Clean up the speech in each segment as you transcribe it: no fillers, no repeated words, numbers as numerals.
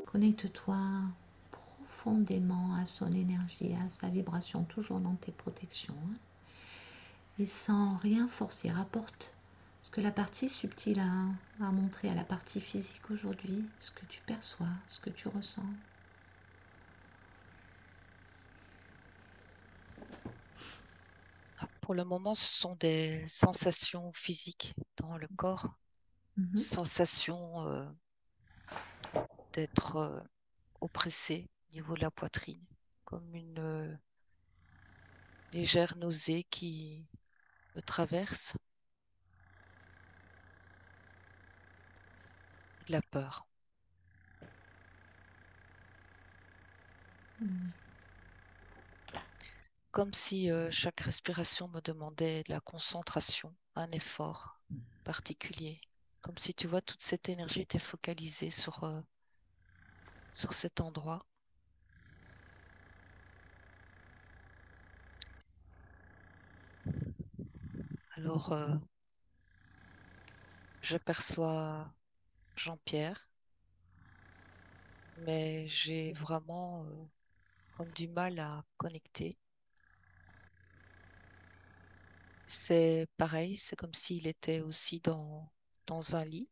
Connecte-toi profondément à son énergie, à sa vibration, toujours dans tes protections. Et sans rien forcer, rapporte ce que la partie subtile a montré à la partie physique aujourd'hui, ce que tu perçois, ce que tu ressens. Pour le moment, ce sont des sensations physiques dans le corps, Mhm. sensation d'être oppressé au niveau de la poitrine, comme une légère nausée qui me traverse, de la peur. Mhm. Comme si chaque respiration me demandait de la concentration, un effort particulier. Comme si tu vois, toute cette énergie était focalisée sur cet endroit. Alors, j'aperçois Jean-Pierre, mais j'ai vraiment comme du mal à connecter. C'est pareil, c'est comme s'il était aussi dans un lit.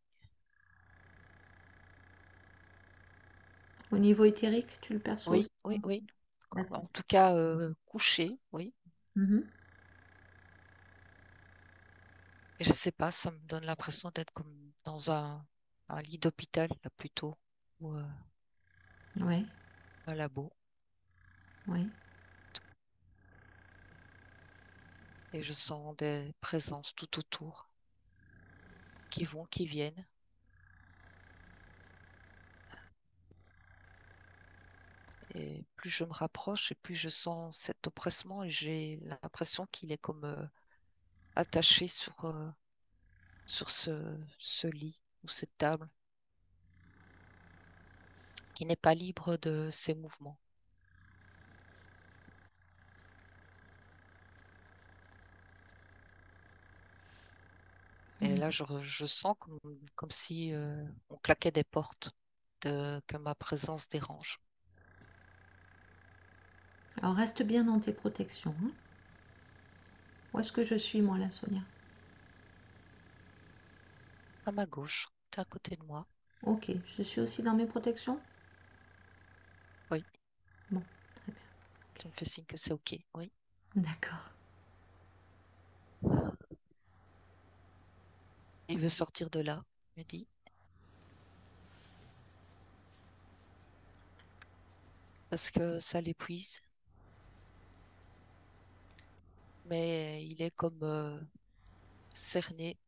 Au niveau éthérique, tu le perçois Oui, aussi? oui, oui. D'accord. En tout cas, couché, oui. Mhm. Et je sais pas, ça me donne l'impression d'être comme dans un lit d'hôpital, là, plutôt, ou Ouais, un labo. ouais. Et je sens des présences tout autour, qui vont, qui viennent. Et plus je me rapproche, et plus je sens cet oppressement, et j'ai l'impression qu'il est comme attaché sur ce lit ou cette table, qui n'est pas libre de ses mouvements. Et là, je sens comme si on claquait des portes, que ma présence dérange. Alors reste bien dans tes protections, hein. Où est-ce que je suis, moi, là, Sonia? À ma gauche, t'es à côté de moi. Ok, je suis aussi dans mes protections? Oui, Bon, très bien. tu me fais signe que c'est OK. Oui. D'accord. Il veut sortir de là, me dit, parce que ça l'épuise. Mais il est comme cerné.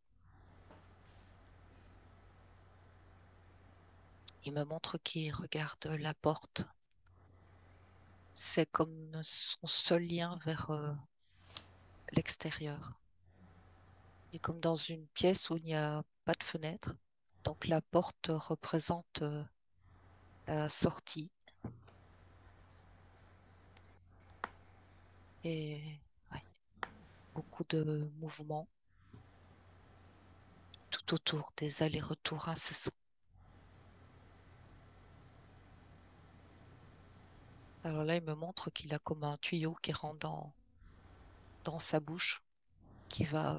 Il me montre qu'il regarde la porte. C'est comme son seul lien vers l'extérieur. Il est comme dans une pièce où il n'y a pas de fenêtre. Donc la porte représente la sortie. Et ouais, beaucoup de mouvements tout autour, des allers-retours incessants. Alors là, il me montre qu'il a comme un tuyau qui rentre dans sa bouche, qui va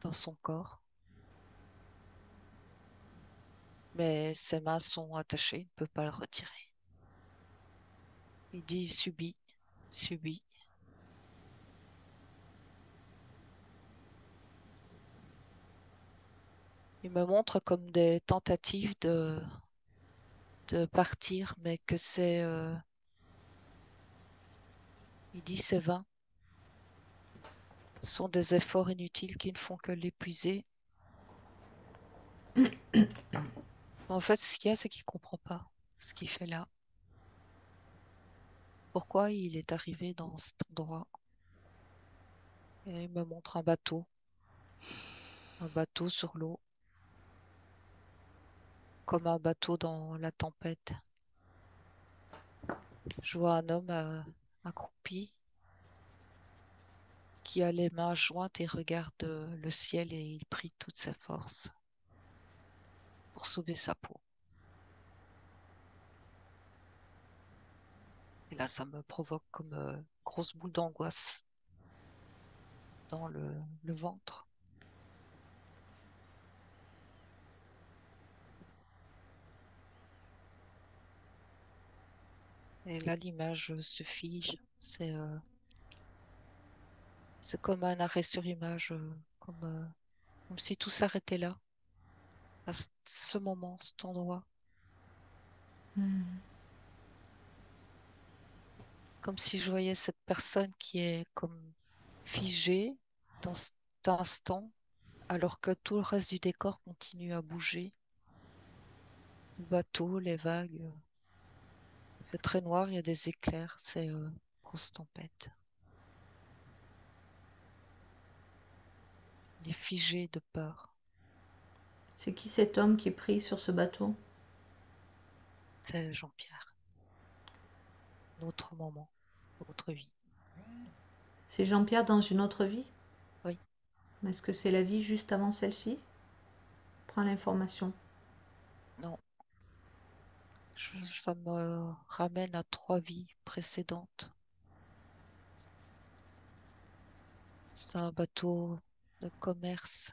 dans son corps. Mais ses mains sont attachées, il ne peut pas le retirer. Il dit subis, subis. Il me montre comme des tentatives de partir, mais que il dit c'est vain. Ce sont des efforts inutiles qui ne font que l'épuiser. En fait, ce qu'il y a, c'est qu'il comprend pas ce qu'il fait là. Pourquoi il est arrivé dans cet endroit? Et il me montre un bateau sur l'eau, comme un bateau dans la tempête. Je vois un homme accroupi, qui a les mains jointes et regarde le ciel et il prie toute sa force pour sauver sa peau. Et là, ça me provoque comme grosse boule d'angoisse dans le ventre. Et là, l'image se fige. C'est comme un arrêt sur image, comme si tout s'arrêtait là, à ce moment, cet endroit. Hmm. Comme si je voyais cette personne qui est comme figée dans cet instant, alors que tout le reste du décor continue à bouger. Le bateau, les vagues, il fait très noir, il y a des éclairs, c'est grosse tempête. Il est figé de peur. C'est qui cet homme qui prie sur ce bateau? C'est Jean-Pierre, notre moment, notre vie. C'est Jean-Pierre dans une autre vie? Oui, Est-ce que c'est la vie juste avant celle-ci? Prends l'information. non, ça me ramène à 3 vies précédentes. C'est un bateau de commerce.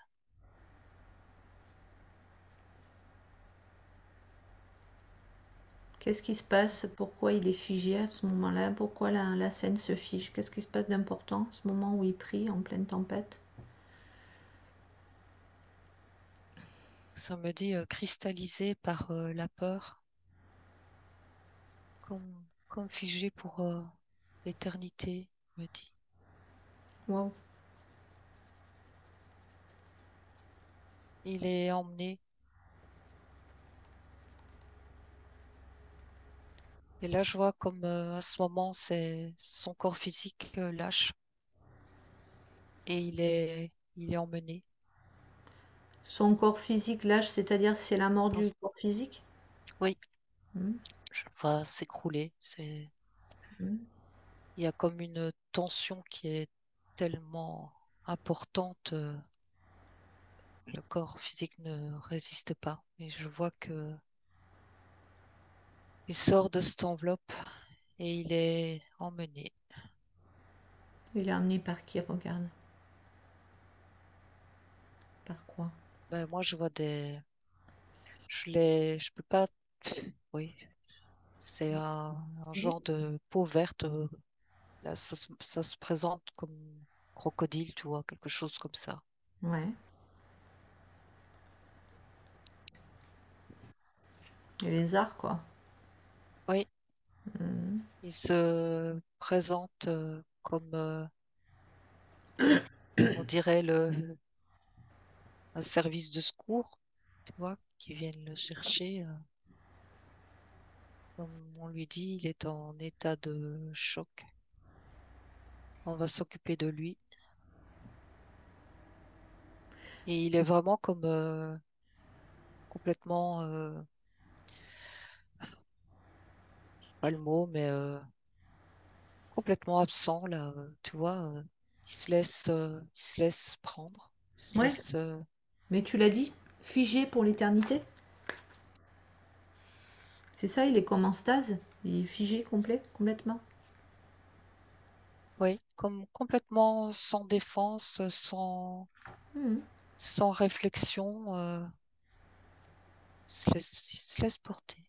Qu'est-ce qui se passe? Pourquoi il est figé à ce moment-là? Pourquoi la scène se fige? Qu'est-ce qui se passe d'important à ce moment où il prie en pleine tempête? Ça me dit cristallisé par la peur, comme figé pour l'éternité, me dit. Wow. Il est emmené. Et là, je vois comme à ce moment, c'est son corps physique lâche et il est emmené. Son corps physique lâche, c'est-à-dire c'est la mort du Dans- corps physique? Oui, Hmm, je le vois s'écrouler. hmm. Il y a comme une tension qui est tellement importante, le corps physique ne résiste pas. Et je vois que il sort de cette enveloppe et il est emmené. Il est emmené par qui? Regarde. Par quoi? Ben, moi, je vois je peux pas, oui, c'est un Oui. genre de peau verte. Là, ça se présente comme crocodile, tu vois, quelque chose comme ça. Ouais. Et les arts, quoi. Oui, Hmm. il se présente comme, on dirait, un service de secours, tu vois, qui viennent le chercher. Comme on lui dit, il est en état de choc. On va s'occuper de lui. Et il est vraiment comme complètement, pas le mot, mais complètement absent, là, tu vois. Il se laisse prendre. Il se Ouais. laisse, Mais tu l'as dit, figé pour l'éternité. C'est ça, il est comme en stase. Il est figé complet, complètement. oui, comme complètement sans défense, Hmm. sans réflexion. Il se laisse porter.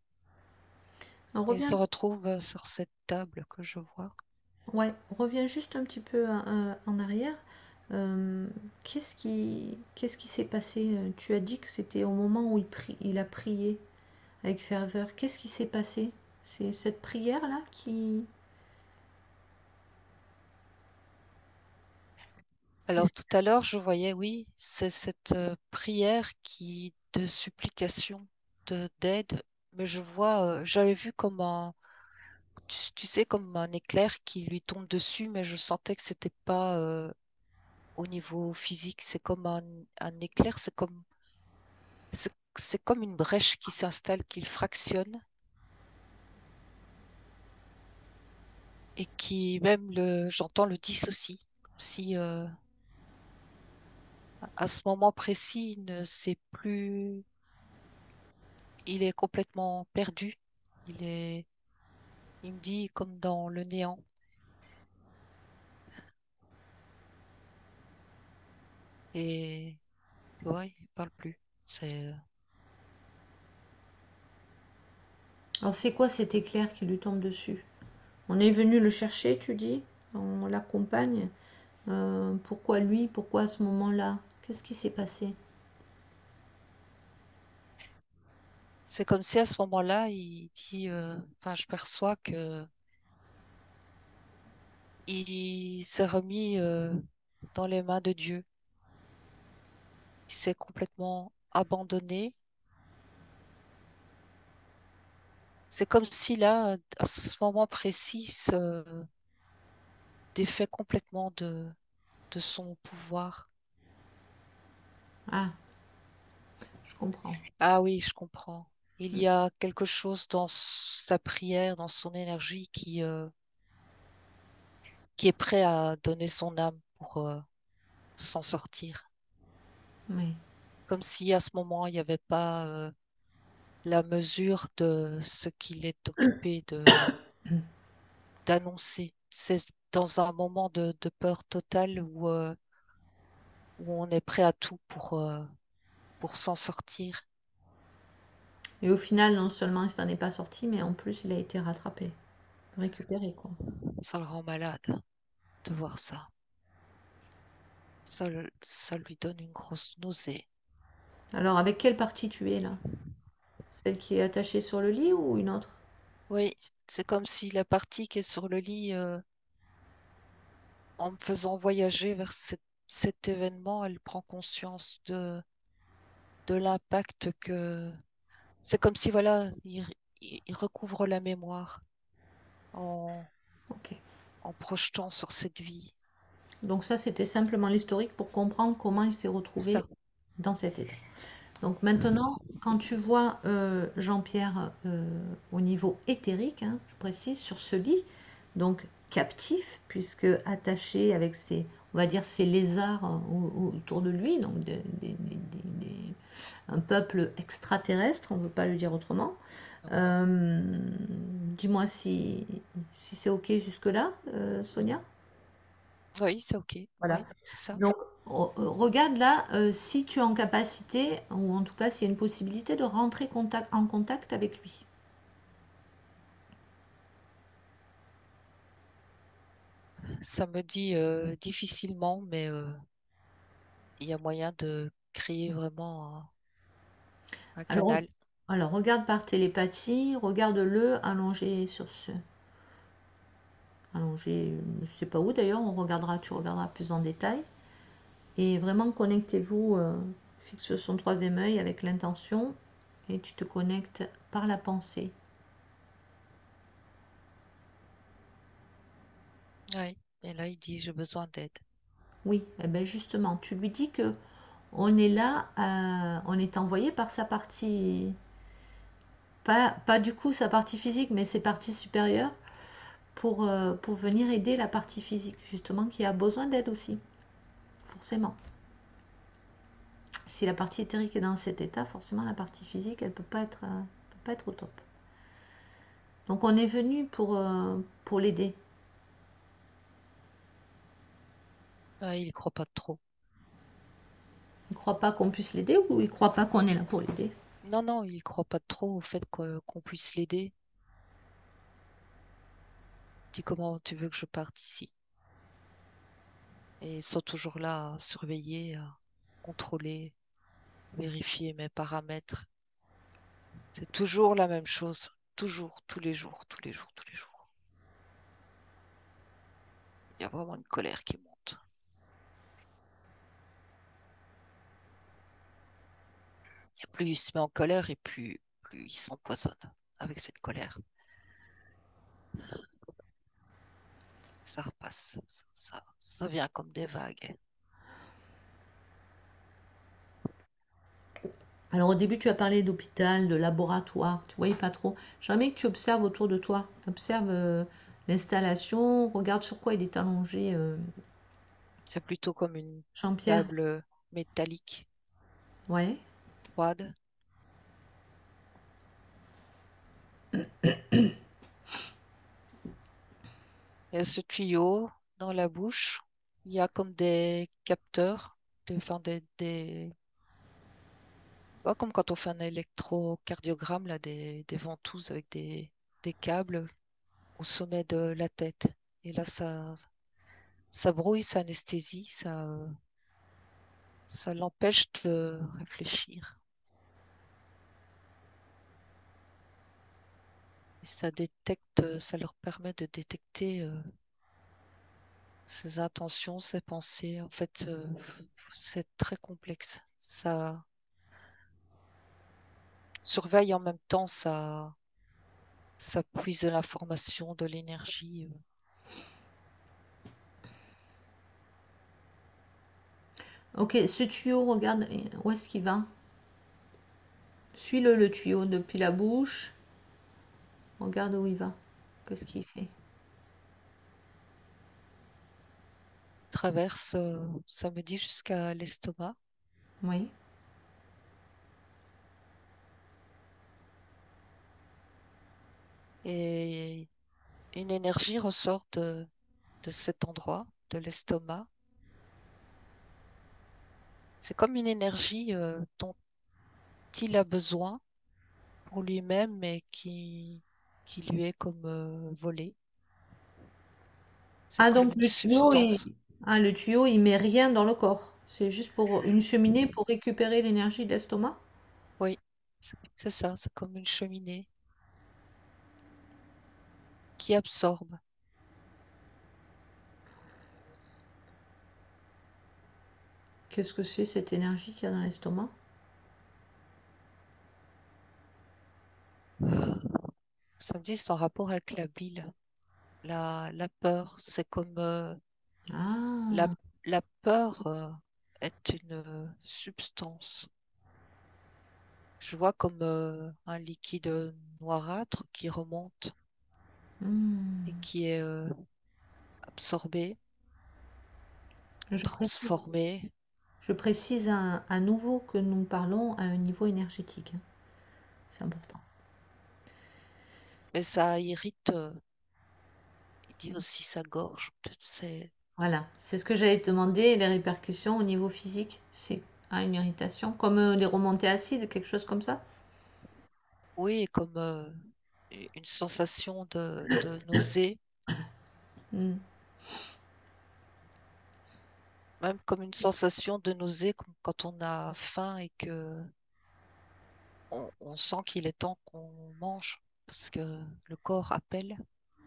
On Et il se revient, retrouve sur cette table que je vois. ouais, on revient juste un petit peu en arrière. Euh, qu'est-ce qui s'est passé? Tu as dit que c'était au moment où il a prié avec ferveur. Qu'est-ce qui s'est passé? C'est cette prière-là qui... Alors Qu'est-ce- tout à l'heure, je voyais, oui, c'est cette prière de supplication, d'aide, mais je vois, j'avais vu comme tu sais, comme un éclair qui lui tombe dessus, mais je sentais que c'était pas au niveau physique, c'est comme un éclair, c'est comme une brèche qui s'installe, qu'il fractionne et qui même j'entends le dissocie. si à ce moment précis, il ne sait plus, il est complètement perdu. Il est, il me dit comme dans le néant. Et ouais, il parle plus. C'est, Alors c'est quoi cet éclair qui lui tombe dessus? On est venu le chercher, tu dis? On l'accompagne. Pourquoi lui? Pourquoi à ce moment-là? Qu'est-ce qui s'est passé? c'est comme si à ce moment-là, il dit, enfin, je perçois que il s'est remis dans les mains de Dieu. Il s'est complètement abandonné. C'est comme si là, à ce moment précis, il se défait complètement de son pouvoir. Ah, je comprends. Ah oui, je comprends. Il y a quelque chose dans sa prière, dans son énergie qui est prêt à donner son âme pour s'en sortir. Oui, Comme si à ce moment, il n'y avait pas la mesure de ce qu'il est occupé d'annoncer. C'est dans un moment de peur totale où on est prêt à tout pour s'en sortir. et au final, non seulement il s'en est pas sorti, mais en plus il a été rattrapé, récupéré, quoi. Ça le rend malade de voir ça. Ça lui donne une grosse nausée. Alors avec quelle partie tu es là? Celle qui est attachée sur le lit ou une autre? Oui, c'est comme si la partie qui est sur le lit, en me faisant voyager vers cet événement, elle prend conscience de l'impact que... C'est comme si, voilà, il recouvre la mémoire en, Ok. en projetant sur cette vie. Donc ça, c'était simplement l'historique pour comprendre comment il s'est retrouvé Ça, dans cet état. Donc maintenant, quand tu vois Jean-Pierre au niveau éthérique, hein, je précise, sur ce lit, donc captif, puisque attaché avec ses, on va dire, ses lézards autour de lui, donc un peuple extraterrestre, on ne veut pas le dire autrement. Euh, Dis-moi si c'est OK jusque-là, Sonia. oui, c'est OK. Voilà. Oui, c'est ça. Donc, regarde là, si tu es en capacité, ou en tout cas s'il y a une possibilité de rentrer en contact avec lui. Ça me dit difficilement, mais il y a moyen de créer vraiment un Alors, canal. alors regarde par télépathie, regarde-le allongé sur ce. Allongé, je sais pas où d'ailleurs, tu regarderas plus en détail. Et vraiment connectez-vous, fixe son troisième œil avec l'intention et tu te connectes par la pensée. Oui. Et là, il dit, j'ai besoin d'aide. Oui, et ben justement, tu lui dis que on est là, on est envoyé par sa partie, pas du coup sa partie physique, mais ses parties supérieures pour venir aider la partie physique, justement, qui a besoin d'aide aussi, forcément. Si la partie éthérique est dans cet état, forcément la partie physique, elle peut pas être au top. Donc on est venu pour l'aider. Ah, il croit pas trop. Il ne croit pas qu'on puisse l'aider ou il ne croit pas qu'on est là pour l'aider? Non, non, il croit pas trop au fait qu'on puisse l'aider. Il dit, comment tu veux que je parte ici? Et ils sont toujours là à surveiller, à contrôler, vérifier mes paramètres. C'est toujours la même chose. Toujours, tous les jours, tous les jours, tous les jours. Il y a vraiment une colère qui monte. Et plus il se met en colère et plus il s'empoisonne avec cette colère. Ça repasse. Ça vient comme des vagues. Alors au début tu as parlé d'hôpital, de laboratoire, tu voyais pas trop. J'aimerais que tu observes autour de toi. Observe l'installation, regarde sur quoi il est allongé C'est plutôt comme une Jean-Pierre? table métallique Ouais. froide. Et ce tuyau dans la bouche, il y a comme des capteurs, enfin pas comme quand on fait un électrocardiogramme, là, des ventouses avec des câbles au sommet de la tête. Et là, ça brouille, ça anesthésie, ça l'empêche de réfléchir. Et ça détecte, ça leur permet de détecter ses intentions, ses pensées. En fait, c'est très complexe. Ça surveille en même temps, ça puise de l'information, de l'énergie. Ok, ce tuyau, regarde, où est-ce qu'il va? Suis-le, le tuyau, depuis la bouche. Regarde où il va. Qu'est-ce qu'il fait? Traverse, ça me dit, jusqu'à l'estomac. Oui. Et une énergie ressort de cet endroit, de l'estomac. C'est comme une énergie dont il a besoin pour lui-même et qui lui est comme volée. C'est Ah, comme donc une le tuyau, substance. le tuyau, il met rien dans le corps. C'est juste pour une cheminée pour récupérer l'énergie de l'estomac. Oui, c'est ça, c'est comme une cheminée qui absorbe. Qu'est-ce que c'est cette énergie qu'il y a dans l'estomac? Ça me dit, c'est en rapport avec la bile. La peur, c'est comme la, Ah, la peur est une substance. Je vois comme un liquide noirâtre qui remonte et hmm. qui est absorbé, Je précise, transformé, je précise à nouveau que nous parlons à un niveau énergétique, hein. C'est important. mais ça irrite, il dit aussi sa gorge. Peut-être c'est, Voilà, c'est ce que j'allais te demander, les répercussions au niveau physique, c'est une irritation, comme les remontées acides, quelque chose comme ça? oui, comme une sensation de nausée, Hmm. même comme une sensation de nausée comme quand on a faim et que on sent qu'il est temps qu'on mange parce que le corps appelle.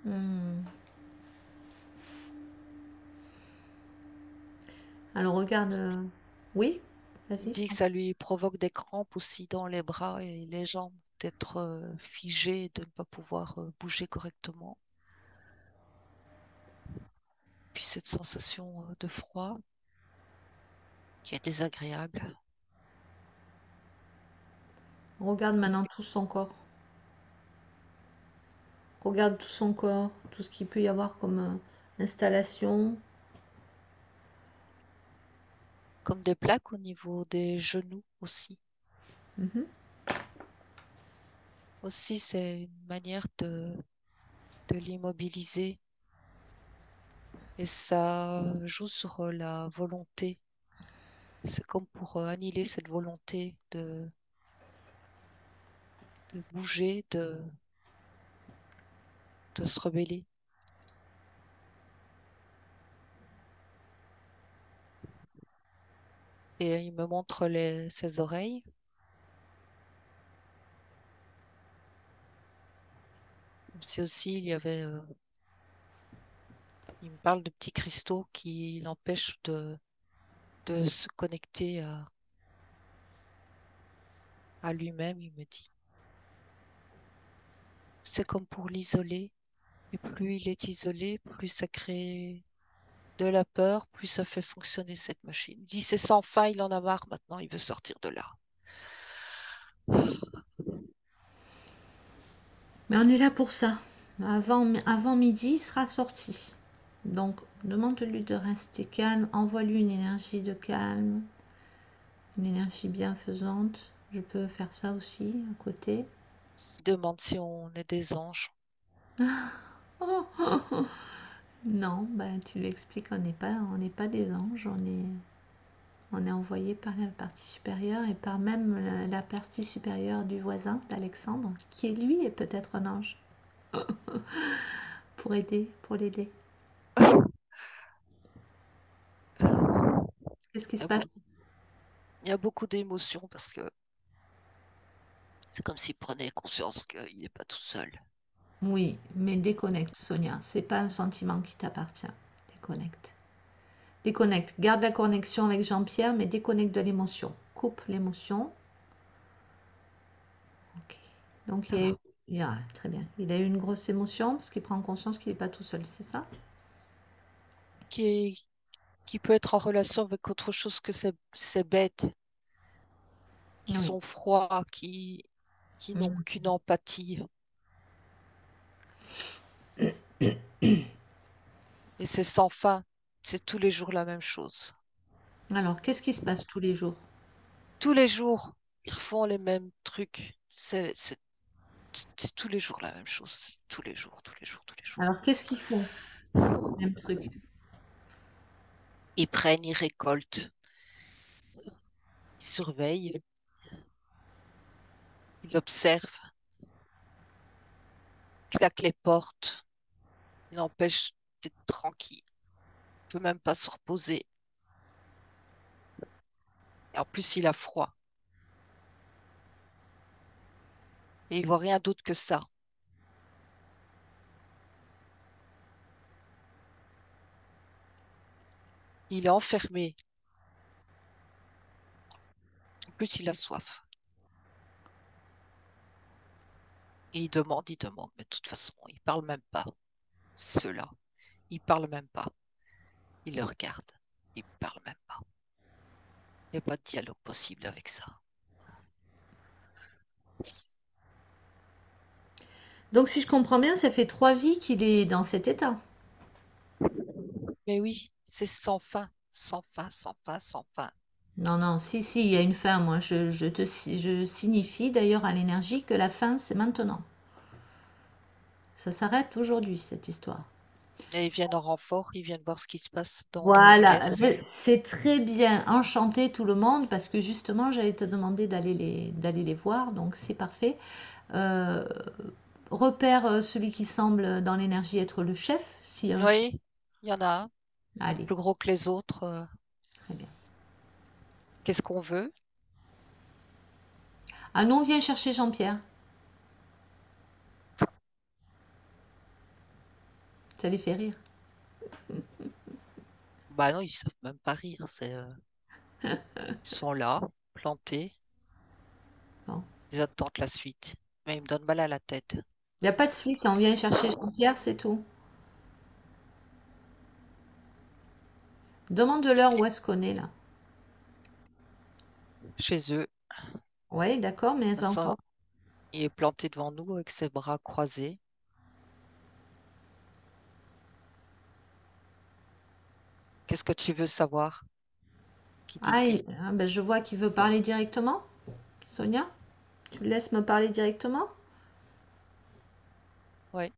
Hmm. Alors regarde, oui, Il vas-y, je dit que t'en ça lui provoque des crampes aussi dans les bras et les jambes, d'être figé, de ne pas pouvoir bouger correctement. Puis cette sensation de froid qui est désagréable. regarde maintenant tout son corps. Regarde tout son corps, tout ce qu'il peut y avoir comme installation. Comme des plaques au niveau des genoux aussi. Mhm. Aussi, c'est une manière de l'immobiliser et ça joue sur la volonté. C'est comme pour annihiler cette volonté de bouger, de se rebeller. Et il me montre ses oreilles. Comme si aussi il y avait, il me parle de petits cristaux qui l'empêchent de se connecter à lui-même, il me dit. C'est comme pour l'isoler. Et plus il est isolé, plus ça crée de la peur, plus ça fait fonctionner cette machine. Il dit c'est sans fin, il en a marre maintenant, il veut sortir de là. Mais on est là pour ça. Avant midi, il sera sorti. Donc, demande-lui de rester calme, envoie-lui une énergie de calme, une énergie bienfaisante. Je peux faire ça aussi à côté. Demande si on est des anges. Non, ben, tu lui expliques on n'est pas des anges, on est envoyé par la partie supérieure et par même la partie supérieure du voisin d'Alexandre, qui lui est peut-être un ange, pour l'aider. Qu'est-ce qui Il y se a passe? beaucoup, il y a beaucoup d'émotions parce que c'est comme s'il prenait conscience qu'il n'est pas tout seul. Oui, mais déconnecte, Sonia. C'est pas un sentiment qui t'appartient. Déconnecte. Déconnecte. Garde la connexion avec Jean-Pierre, mais déconnecte de l'émotion. Coupe l'émotion. Ok. Donc, Ça va. très bien. Il a eu une grosse émotion parce qu'il prend conscience qu'il n'est pas tout seul, c'est ça? Qui est, qui peut être en relation avec autre chose que ces bêtes qui Oui. sont froids, qui n'ont Mm. qu'une empathie. Et c'est sans fin. C'est tous les jours la même chose. Alors, qu'est-ce qui se passe tous les jours? Tous les jours, ils refont les mêmes trucs. C'est tous les jours la même chose. Tous les jours, tous les jours, tous les jours. Alors, qu'est-ce qu'ils font? Même truc. Ils prennent, ils récoltent, ils surveillent, ils observent, ils claquent les portes, ils l'empêchent d'être tranquille. Il peut même pas se reposer. Et en plus, il a froid. Et il voit rien d'autre que ça. Il est enfermé. En plus, il a soif. Et il demande, mais de toute façon, il parle même pas. Ceux-là, ils parlent même pas. Il le regarde. Il parle même pas. Il n'y a pas de dialogue possible avec ça. Donc, si je comprends bien, ça fait 3 vies qu'il est dans cet état. Mais oui, c'est sans fin, sans fin, sans fin, sans fin. Non, non, si, si, il y a une fin. Moi, je signifie d'ailleurs à l'énergie que la fin, c'est maintenant. Ça s'arrête aujourd'hui, cette histoire. Et ils viennent en renfort, ils viennent voir ce qui se passe dans la Voilà, pièce. c'est très bien. Enchanté tout le monde parce que justement, j'allais te demander d'aller les voir, donc c'est parfait. Euh, repère celui qui semble dans l'énergie être le chef, s'il y a un chef. Oui, il y en a un, Allez, plus gros que les autres. très bien. Qu'est-ce qu'on veut? Ah non, on vient chercher Jean-Pierre. Ça les fait rire. Bah non, ils savent même pas rire. Ils sont là, plantés, Bon. ils attendent la suite. Mais ils me donnent mal à la tête. Il n'y a pas de suite, on vient chercher Jean-Pierre, c'est tout. Demande-leur où est-ce qu'on est là. Chez eux, Oui, d'accord, mais ça, encore. il est planté devant nous avec ses bras croisés. Qu'est-ce que tu veux savoir? Qui Ah, dit? ben, je vois qu'il veut parler directement. Sonia, tu le laisses me parler directement? Oui,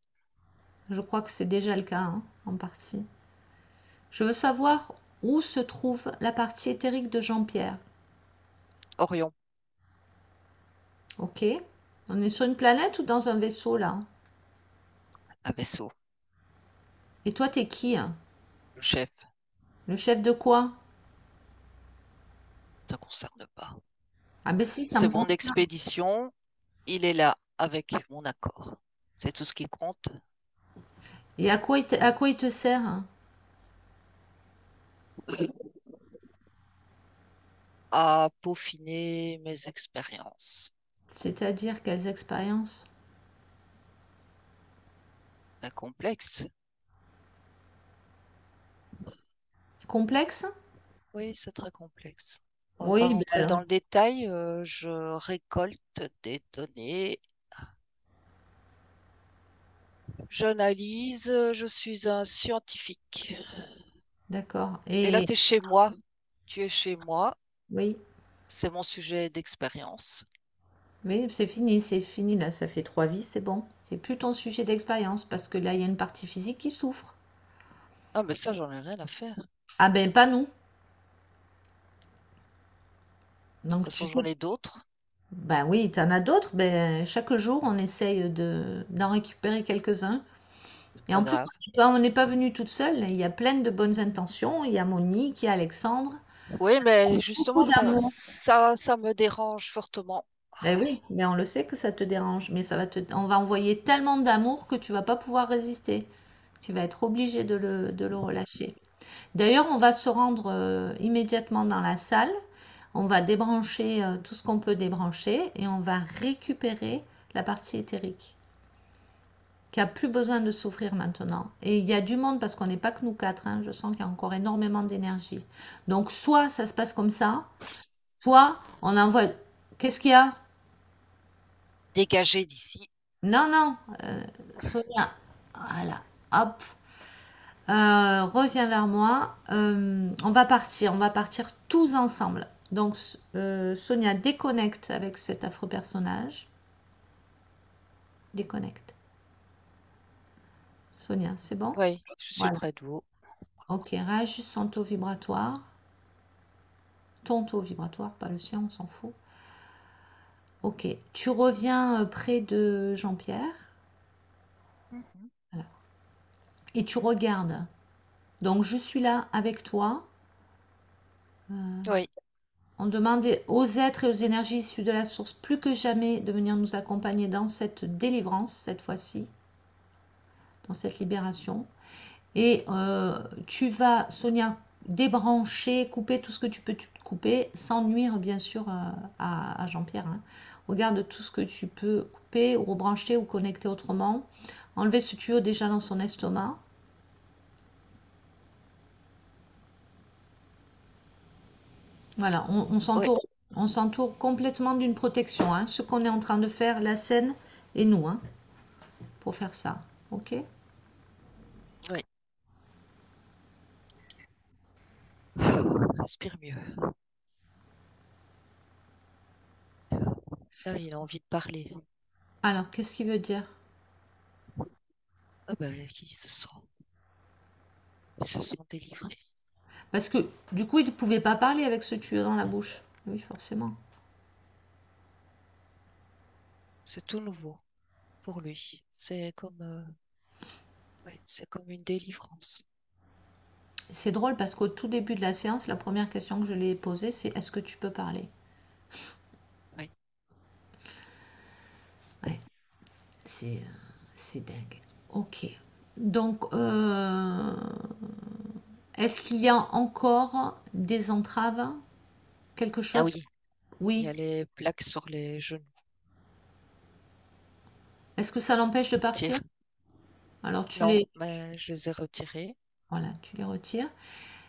Je crois que c'est déjà le cas, hein, en partie. Je veux savoir où se trouve la partie éthérique de Jean-Pierre. Orion, Ok. On est sur une planète ou dans un vaisseau là? un vaisseau, Et toi, t'es qui, hein? le chef, Le chef de quoi? ne te concerne pas. Ah ben si, ça me C'est mon concerne. expédition, il est là avec mon accord. C'est tout ce qui compte. Et à quoi il te sert, hein? À peaufiner mes expériences. C'est-à-dire quelles expériences? Un complexe. Complexes? Oui, c'est très complexe. On va pas Oui, ben rentrer alors. dans le détail. Je récolte des données J'analyse, je suis un scientifique. D'accord. Et là, Et tu es chez moi. Tu es chez moi. oui, C'est mon sujet d'expérience. oui, c'est fini là, ça fait 3 vies, c'est bon. C'est plus ton sujet d'expérience parce que là, il y a une partie physique qui souffre. Ah, mais ça, j'en ai rien à faire. De Ah ben, pas nous. Donc toute tu façon, sais, j'en ai d'autres. ben oui, tu en as d'autres. Ben, chaque jour, on essaye d'en récupérer quelques-uns. Et Pas en plus, grave. on n'est pas venu toute seule. Il y a plein de bonnes intentions. Il y a Monique, il y a Alexandre. Oui, mais Beaucoup justement, d'amour. ça me dérange fortement. Ben oui, mais on le sait que ça te dérange. Mais on va envoyer tellement d'amour que tu vas pas pouvoir résister. Tu vas être obligé de le relâcher. D'ailleurs, on va se rendre immédiatement dans la salle. On va débrancher tout ce qu'on peut débrancher et on va récupérer la partie éthérique qui a plus besoin de souffrir maintenant. Et il y a du monde parce qu'on n'est pas que nous quatre, hein. Je sens qu'il y a encore énormément d'énergie. Donc soit ça se passe comme ça, soit on envoie. Qu'est-ce qu'il y a? Dégagé d'ici. Non, non, Sonia. Voilà, hop. Reviens vers moi. On va partir tous ensemble. Donc, Sonia, déconnecte avec cet affreux personnage. Déconnecte. Sonia, c'est bon? Oui, je suis Voilà. près de vous. Ok, réajuste son taux vibratoire. Ton taux vibratoire, pas le sien, on s'en fout. Ok, tu reviens près de Jean-Pierre. Mhm. Voilà. Et tu regardes. Donc, je suis là avec toi. Euh, Oui, On demande aux êtres et aux énergies issues de la source plus que jamais de venir nous accompagner dans cette délivrance, cette fois-ci, dans cette libération. Et tu vas, Sonia, débrancher, couper tout ce que tu peux couper, sans nuire bien sûr à Jean-Pierre, hein. Regarde tout ce que tu peux couper ou rebrancher ou connecter autrement. Enlever ce tuyau déjà dans son estomac. Voilà, oui, on s'entoure complètement d'une protection, hein. Ce qu'on est en train de faire, la scène et nous, hein, pour faire ça. Ok? oui. Respire mieux. Là, il a envie de parler. Alors, qu'est-ce qu'il veut dire? Ah ben, il se sent délivré. Parce que du coup, il ne pouvait pas parler avec ce tuyau dans la bouche. Oui, forcément. C'est tout nouveau pour lui. Ouais, c'est comme une délivrance. C'est drôle parce qu'au tout début de la séance, la première question que je lui ai posée, c'est est-ce que tu peux parler? Oui. Ouais, c'est dingue. Ok. Donc, est-ce qu'il y a encore des entraves? Quelque Ah chose? oui, il y Oui. a les plaques sur les genoux. Est-ce que ça l'empêche de partir? Retire. Alors, Non, mais je les ai retirés. voilà, tu les retires.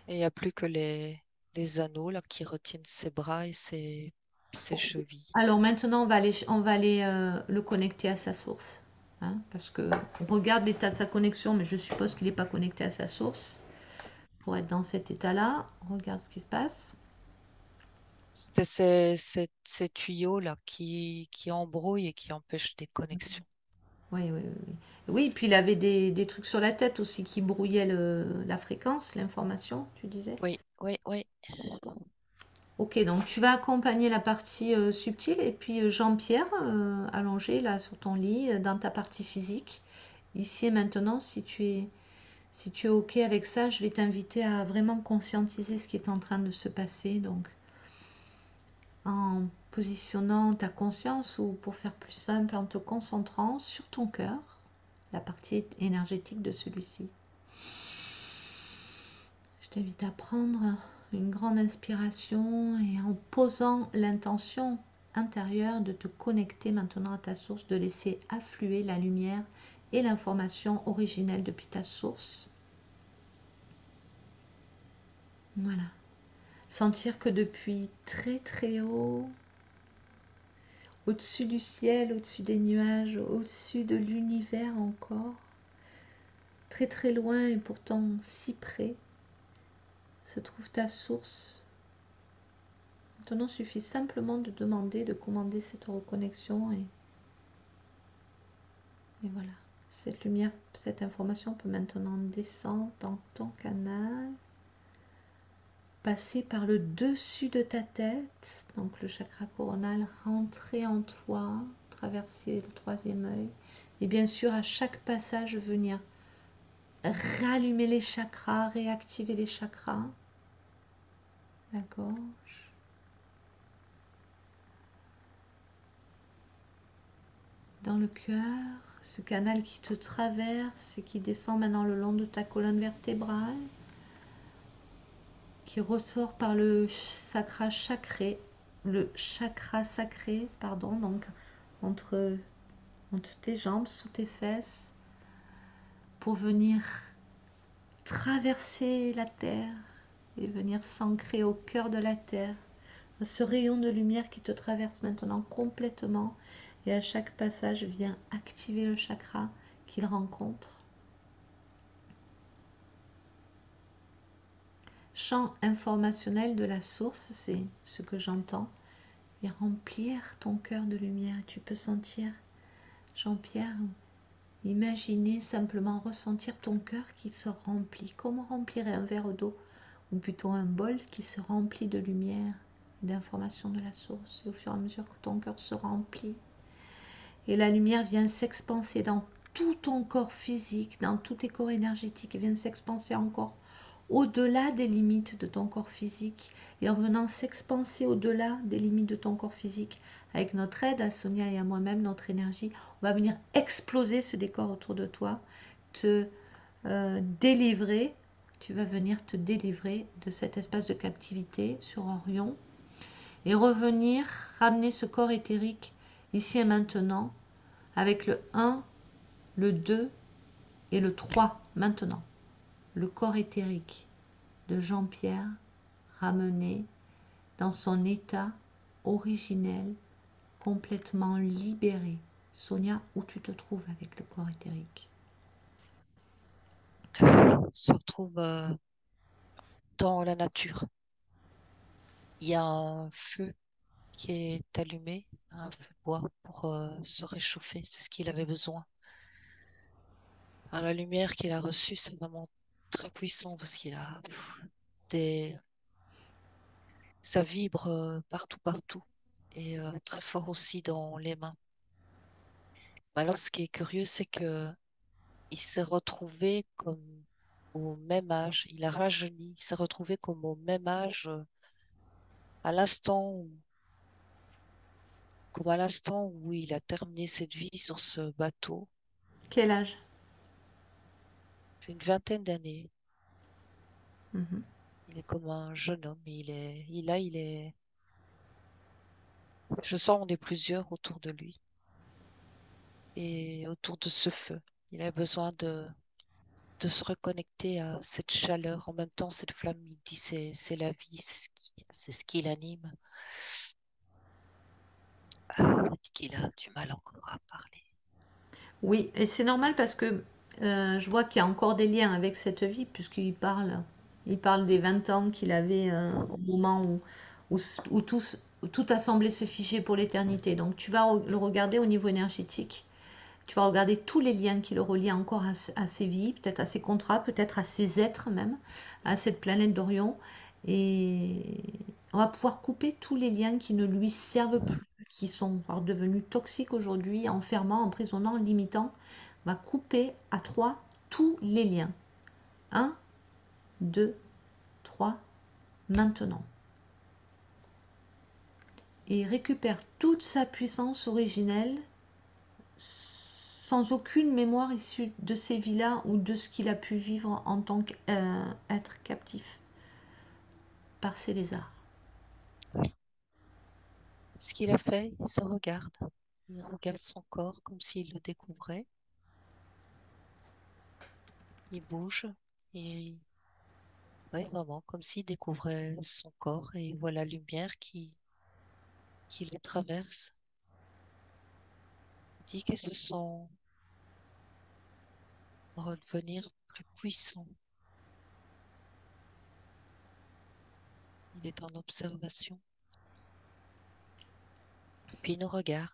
Et il n'y a plus que les anneaux là qui retiennent ses bras et ses chevilles. Alors maintenant, on va aller le connecter à sa source, hein, parce que on regarde l'état de sa connexion, mais je suppose qu'il n'est pas connecté à sa source pour être dans cet état-là. Regarde ce qui se passe. C'était ces tuyaux là qui embrouillent et qui empêchent des connexions. Oui, oui, oui, oui. Oui, puis il avait des trucs sur la tête aussi qui brouillaient la fréquence, l'information, tu disais. Oui, oui, oui. Ok, donc tu vas accompagner la partie subtile et puis Jean-Pierre, allongé là sur ton lit, dans ta partie physique. Ici et maintenant, si tu es OK avec ça, je vais t'inviter à vraiment conscientiser ce qui est en train de se passer. Donc, en positionnant ta conscience ou pour faire plus simple, en te concentrant sur ton cœur, la partie énergétique de celui-ci. Je t'invite à prendre une grande inspiration et en posant l'intention intérieure de te connecter maintenant à ta source, de laisser affluer la lumière et l'information originelle depuis ta source. Voilà. Sentir que depuis très très haut, au-dessus du ciel, au-dessus des nuages, au-dessus de l'univers encore, très très loin et pourtant si près, se trouve ta source. Maintenant, il suffit simplement de demander, de commander cette reconnexion et voilà. Cette lumière, cette information peut maintenant descendre dans ton canal, passer par le dessus de ta tête, donc le chakra coronal, rentrer en toi, traverser le troisième œil, et bien sûr à chaque passage venir rallumer les chakras, réactiver les chakras, la gorge, dans le cœur, ce canal qui te traverse et qui descend maintenant le long de ta colonne vertébrale, qui ressort par le chakra sacré, pardon, donc entre, entre tes jambes, sous tes fesses, pour venir traverser la terre et venir s'ancrer au cœur de la terre. Ce rayon de lumière qui te traverse maintenant complètement et à chaque passage vient activer le chakra qu'il rencontre. Champ informationnel de la source, c'est ce que j'entends, et remplir ton cœur de lumière. Tu peux sentir, Jean-Pierre, imaginer simplement ressentir ton cœur qui se remplit. Comment remplirait un verre d'eau, ou plutôt un bol qui se remplit de lumière, d'informations de la source. Et au fur et à mesure que ton cœur se remplit, et la lumière vient s'expanser dans tout ton corps physique, dans tous tes corps énergétiques, et vient s'expanser encore au-delà des limites de ton corps physique, et en venant s'expanser au-delà des limites de ton corps physique, avec notre aide à Sonia et à moi-même, notre énergie, on va venir exploser ce décor autour de toi, te délivrer, tu vas venir te délivrer de cet espace de captivité sur Orion, et revenir ramener ce corps éthérique ici et maintenant, avec le 1, le 2 et le 3 maintenant. Le corps éthérique de Jean-Pierre ramené dans son état originel, complètement libéré. Sonia, où tu te trouves avec le corps éthérique? On se retrouve dans la nature. Il y a un feu qui est allumé, un feu de bois pour se réchauffer. C'est ce qu'il avait besoin. La lumière qu'il a reçue, c'est vraiment très puissant parce qu'il a des... ça vibre partout, partout et très fort aussi dans les mains. Mais alors, ce qui est curieux, c'est que il s'est retrouvé comme au même âge. Il a rajeuni. Il s'est retrouvé comme au même âge à l'instant comme à l'instant où il a terminé cette vie sur ce bateau. Quel âge? J'ai une vingtaine d'années. Mhm. Il est comme un jeune homme. Il est, je sens on est plusieurs autour de lui et autour de ce feu. Il a besoin de se reconnecter à cette chaleur. En même temps, cette flamme, il dit c'est la vie, c'est ce qui l'anime. Il dit qu'il a du mal encore à parler. Oui, et c'est normal parce que je vois qu'il y a encore des liens avec cette vie, il parle des 20 ans qu'il avait au moment où tout a semblé se figer pour l'éternité. Donc tu vas le regarder au niveau énergétique, tu vas regarder tous les liens qui le relient encore à ses vies, peut-être à ses contrats, peut-être à ses êtres même, à cette planète d'Orion. Et on va pouvoir couper tous les liens qui ne lui servent plus, qui sont devenus toxiques aujourd'hui, enfermant, emprisonnant, limitant. On va couper à 3 tous les liens. Un, 2, 3, maintenant. Et il récupère toute sa puissance originelle sans aucune mémoire issue de ces vies-là ou de ce qu'il a pu vivre en tant qu'être captif par ces lézards. Ce qu'il a fait, il se regarde. Il regarde son corps comme s'il le découvrait. Il bouge et ouais, vraiment comme s'il découvrait son corps et il voit la lumière qui le traverse. Il dit que se sent revenir plus puissant. Il est en observation. Puis il nous regarde.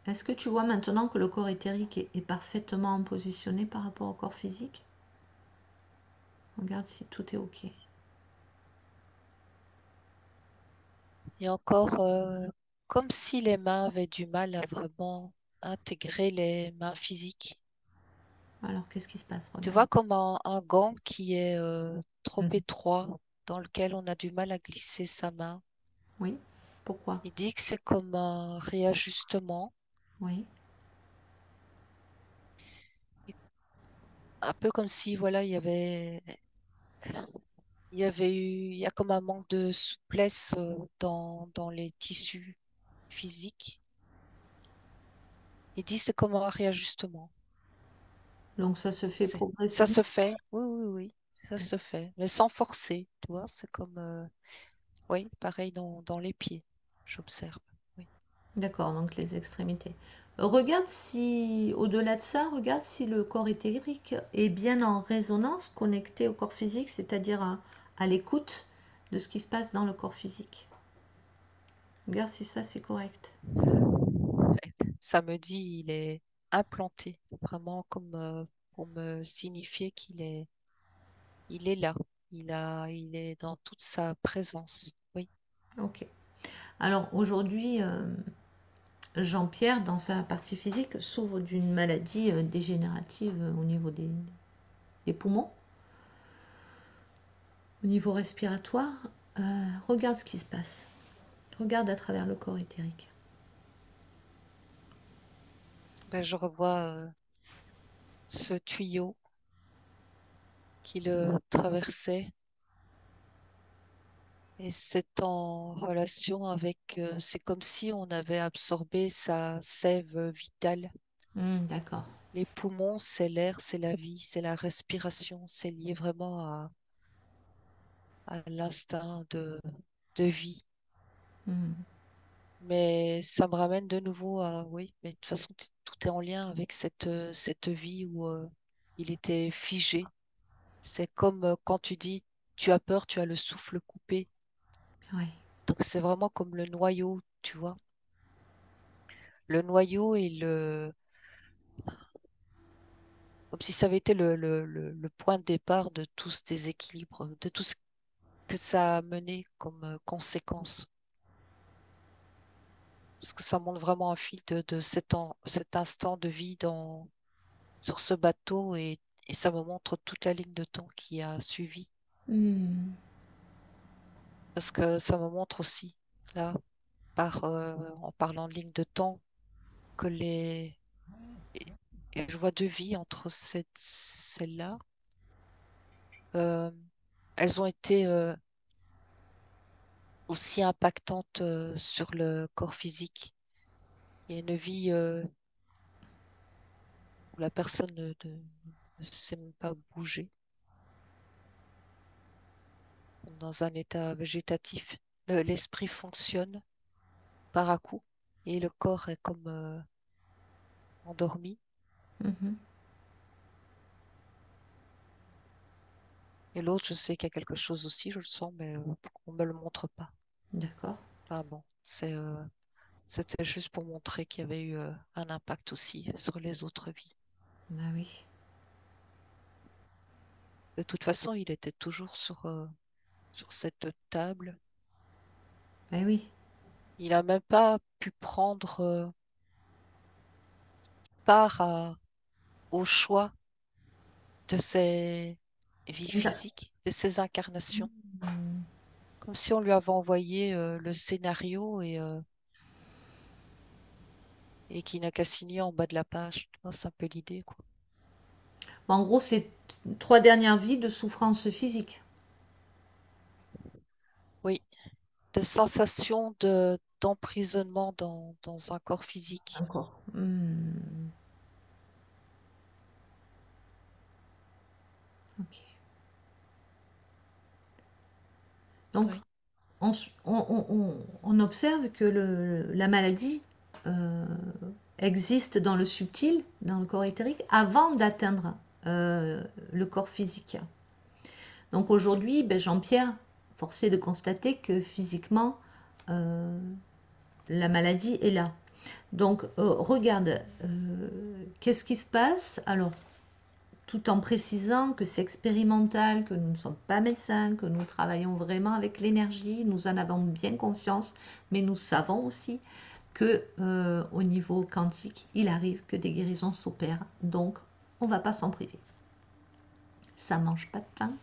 Est-ce que tu vois maintenant que le corps éthérique est parfaitement positionné par rapport au corps physique? Regarde si tout est OK. Et encore, comme si les mains avaient du mal à vraiment intégrer les mains physiques. Alors, qu'est-ce qui se passe? Tu Regarde. vois comme un gant qui est trop Mhm. étroit, dans lequel on a du mal à glisser sa main. Oui. Pourquoi? Il dit que c'est comme un réajustement, Oui. et un peu comme si voilà, il y a comme un manque de souplesse dans les tissus physiques. Il dit c'est comme un réajustement. Donc, ça se fait Ça progressivement. se fait, oui, oui, oui, ça se fait, mais sans forcer, tu vois, c'est comme, oui, pareil dans les pieds, j'observe. Oui. D'accord, donc les extrémités. Regarde si, au-delà de ça, regarde si le corps éthérique est bien en résonance, connecté au corps physique, c'est-à-dire à l'écoute de ce qui se passe dans le corps physique. Regarde si ça c'est correct. Ça me dit, il est implanté, vraiment comme pour me signifier il est là, il est dans toute sa présence. Oui, Ok. Alors aujourd'hui, Jean-Pierre, dans sa partie physique, souffre d'une maladie dégénérative au niveau des poumons, au niveau respiratoire. Regarde ce qui se passe. Regarde à travers le corps éthérique. ben, je revois ce tuyau qui le traversait et c'est en relation avec, c'est comme si on avait absorbé sa sève vitale. D'accord. Les poumons, c'est l'air, c'est la vie, c'est la respiration, c'est lié vraiment à l'instinct de vie. Hmm. Mais ça me ramène de nouveau à, oui, mais de toute façon, tout est en lien avec cette vie où il était figé. C'est comme quand tu dis, tu as peur, tu as le souffle coupé. Ouais. Donc c'est vraiment comme le noyau, tu vois. Le noyau et comme si ça avait été le point de départ de tout ce déséquilibre, de tout ce que ça a mené comme conséquence. Parce que ça montre vraiment un fil de cet instant de vie sur ce bateau et ça me montre toute la ligne de temps qui a suivi. Hmm. Parce que ça me montre aussi, là, en parlant de ligne de temps, que et, et je vois deux vies entre celles-là. Euh, elles ont été aussi impactantes sur le corps physique. Il y a une vie où la personne ne sait même pas bouger, dans un état végétatif. L'esprit fonctionne par à-coup et le corps est comme endormi. Mhm. Et l'autre, je sais qu'il y a quelque chose aussi, je le sens, mais on me le montre pas. D'accord. Ah bon, c'était juste pour montrer qu'il y avait eu un impact aussi sur les autres vies. Ah oui. De toute façon, il était toujours sur cette table. Ah oui. Il n'a même pas pu prendre part au choix de ses vies C'est une- physiques, de ses incarnations, Hmm. comme si on lui avait envoyé le scénario et qu'il n'a qu'à signer en bas de la page. Tu vois, c'est un peu l'idée, quoi. En gros, c'est 3 dernières vies de souffrance physique. Oui, de sensation d'emprisonnement dans un corps physique. Encore. Hmm. Ok. Donc, Oui, on observe que la maladie euh, existe dans le subtil, dans le corps éthérique, avant d'atteindre le corps physique. Donc aujourd'hui, ben, Jean-Pierre, forcé de constater que physiquement, euh, la maladie est là. Donc regarde, qu'est-ce qui se passe? Alors, tout en précisant que c'est expérimental, que nous ne sommes pas médecins, que nous travaillons vraiment avec l'énergie, nous en avons bien conscience, mais nous savons aussi que au niveau quantique, il arrive que des guérisons s'opèrent, donc on ne va pas s'en priver. Ça mange pas de pain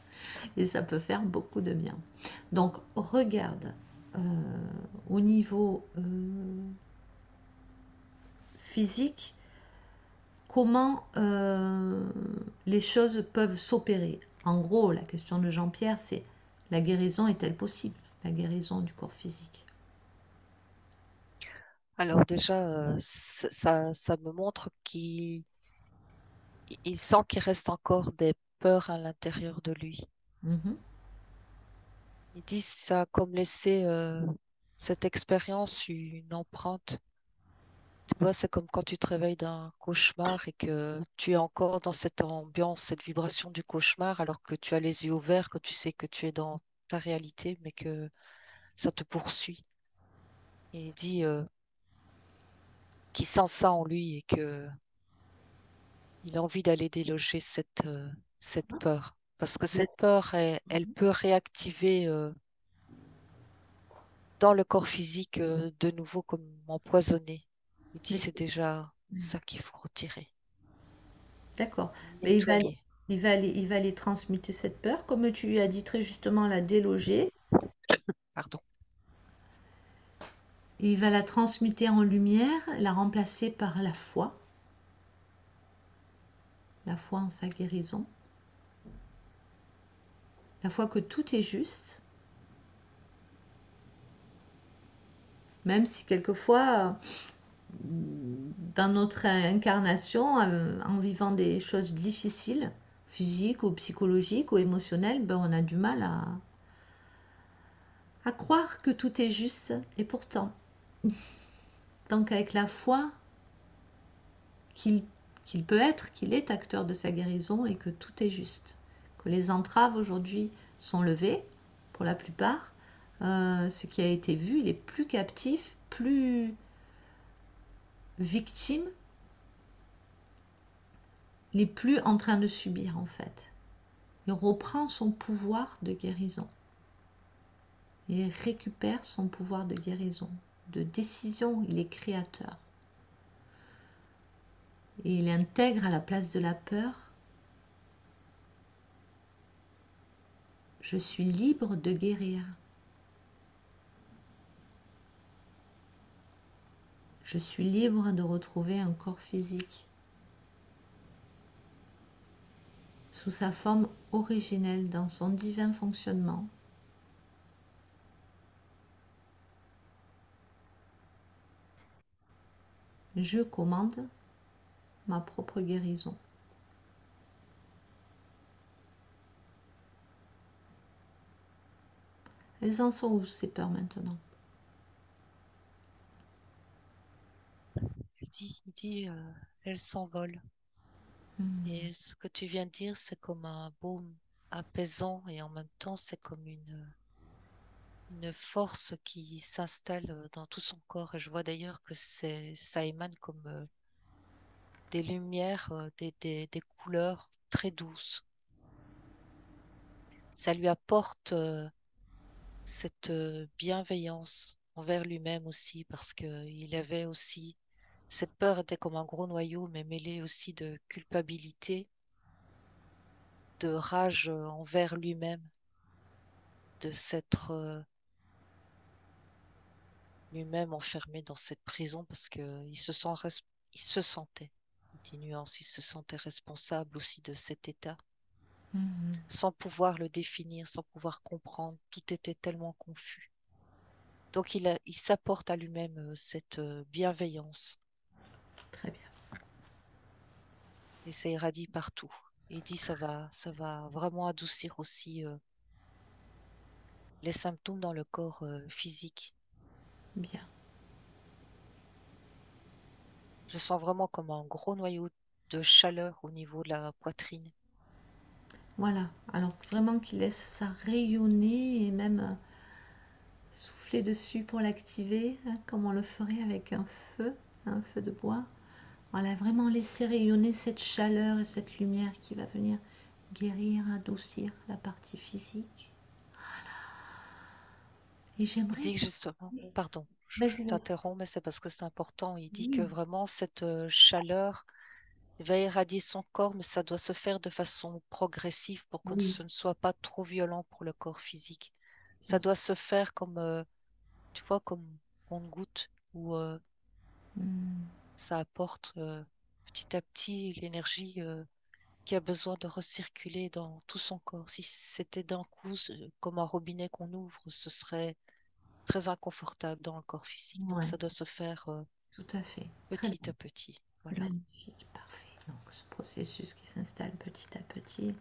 et ça peut faire beaucoup de bien. Donc regarde euh, au niveau physique comment les choses peuvent s'opérer. En gros, la question de Jean-Pierre, c'est la guérison est-elle possible? La guérison du corps physique. Alors déjà, ça me montre qu'il sent qu'il reste encore des peurs à l'intérieur de lui. Mhm. Il dit ça a comme laissé cette expérience une empreinte. Tu vois, c'est comme quand tu te réveilles d'un cauchemar et que tu es encore dans cette ambiance, cette vibration du cauchemar, alors que tu as les yeux ouverts, que tu sais que tu es dans ta réalité, mais que ça te poursuit. Et il dit qu'il sent ça en lui et que il a envie d'aller déloger cette peur. Parce que cette peur, elle peut réactiver dans le corps physique de nouveau comme empoisonné. Il dit c'est déjà ça qu'il faut retirer, D'accord. Mais nettoyer. il va aller transmuter cette peur, comme tu lui as dit très justement, la déloger. Pardon. Il va la transmuter en lumière, la remplacer par la foi en sa guérison, la foi que tout est juste, même si quelquefois, dans notre incarnation, en vivant des choses difficiles, physiques ou psychologiques ou émotionnelles, ben on a du mal à croire que tout est juste. Et pourtant, donc avec la foi qu'il qu'il peut être, qu'il est acteur de sa guérison et que tout est juste. Que les entraves aujourd'hui sont levées, pour la plupart. Ce qui a été vu, il est plus captif, plus victime, il est plus en train de subir en fait. Il reprend son pouvoir de guérison. Il récupère son pouvoir de guérison, de décision, il est créateur. Et il intègre à la place de la peur, je suis libre de guérir. Je suis libre de retrouver un corps physique sous sa forme originelle dans son divin fonctionnement. Je commande ma propre guérison. Elles en sont où ces peurs maintenant? Il dit elle s'envole. Et ce que tu viens de dire, c'est comme un baume apaisant et en même temps, c'est comme une force qui s'installe dans tout son corps. Et je vois d'ailleurs que ça émane comme des lumières, des couleurs très douces. Ça lui apporte cette bienveillance envers lui-même aussi, parce que il avait aussi, cette peur était comme un gros noyau, mais mêlé aussi de culpabilité, de rage envers lui-même, de s'être lui-même enfermé dans cette prison parce que il se sentait, petite nuance, il se sentait responsable aussi de cet état, Mhm. sans pouvoir le définir, sans pouvoir comprendre. Tout était tellement confus. Donc il s'apporte à lui-même cette bienveillance Très bien. et ça irradie partout. Et il dit ça va vraiment adoucir aussi les symptômes dans le corps physique. Bien. Je sens vraiment comme un gros noyau de chaleur au niveau de la poitrine. Voilà, alors vraiment qu'il laisse ça rayonner et même souffler dessus pour l'activer, hein, comme on le ferait avec un feu de bois. Voilà, vraiment laisser rayonner cette chaleur et cette lumière qui va venir guérir, adoucir la partie physique. Et Il j'aimerais... dit que justement, pardon, je Vas-y, vas-y. t'interromps, mais c'est parce que c'est important. Il dit que Oui, vraiment cette chaleur va irradier son corps, mais ça doit se faire de façon progressive pour que oui, ce ne soit pas trop violent pour le corps physique. bien Ça sûr. doit se faire comme, tu vois, comme on goutte où Hmm, ça apporte petit à petit l'énergie qui a besoin de recirculer dans tout son corps. Si c'était d'un coup comme un robinet qu'on ouvre, ce serait très inconfortable dans le corps physique. Donc ouais, ça doit se faire tout à fait. Très petit bien. à petit. Voilà. Magnifique, parfait. Donc ce processus qui s'installe petit à petit,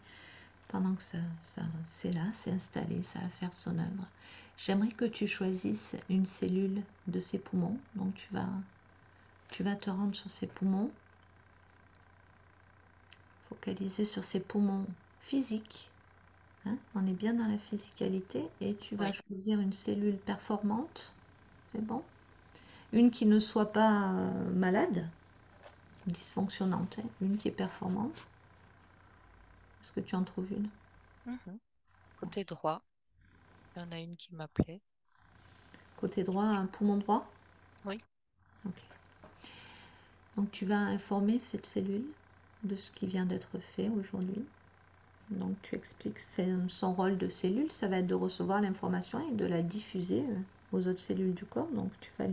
pendant que c'est là, c'est installé, ça va faire son œuvre. J'aimerais que tu choisisses une cellule de ces poumons. Donc tu vas te rendre sur ces poumons, focaliser sur ces poumons physiques. Hein, on est bien dans la physicalité et tu vas Oui. choisir une cellule performante, c'est bon. Une qui ne soit pas malade, dysfonctionnante, hein, une qui est performante. Est-ce que tu en trouves une? Mhm. Côté droit, il y en a une qui m'appelait. Côté droit, un poumon droit. Oui. Ok. Donc tu vas informer cette cellule de ce qui vient d'être fait aujourd'hui. Donc tu expliques son rôle de cellule, ça va être de recevoir l'information et de la diffuser aux autres cellules du corps. Donc tu vas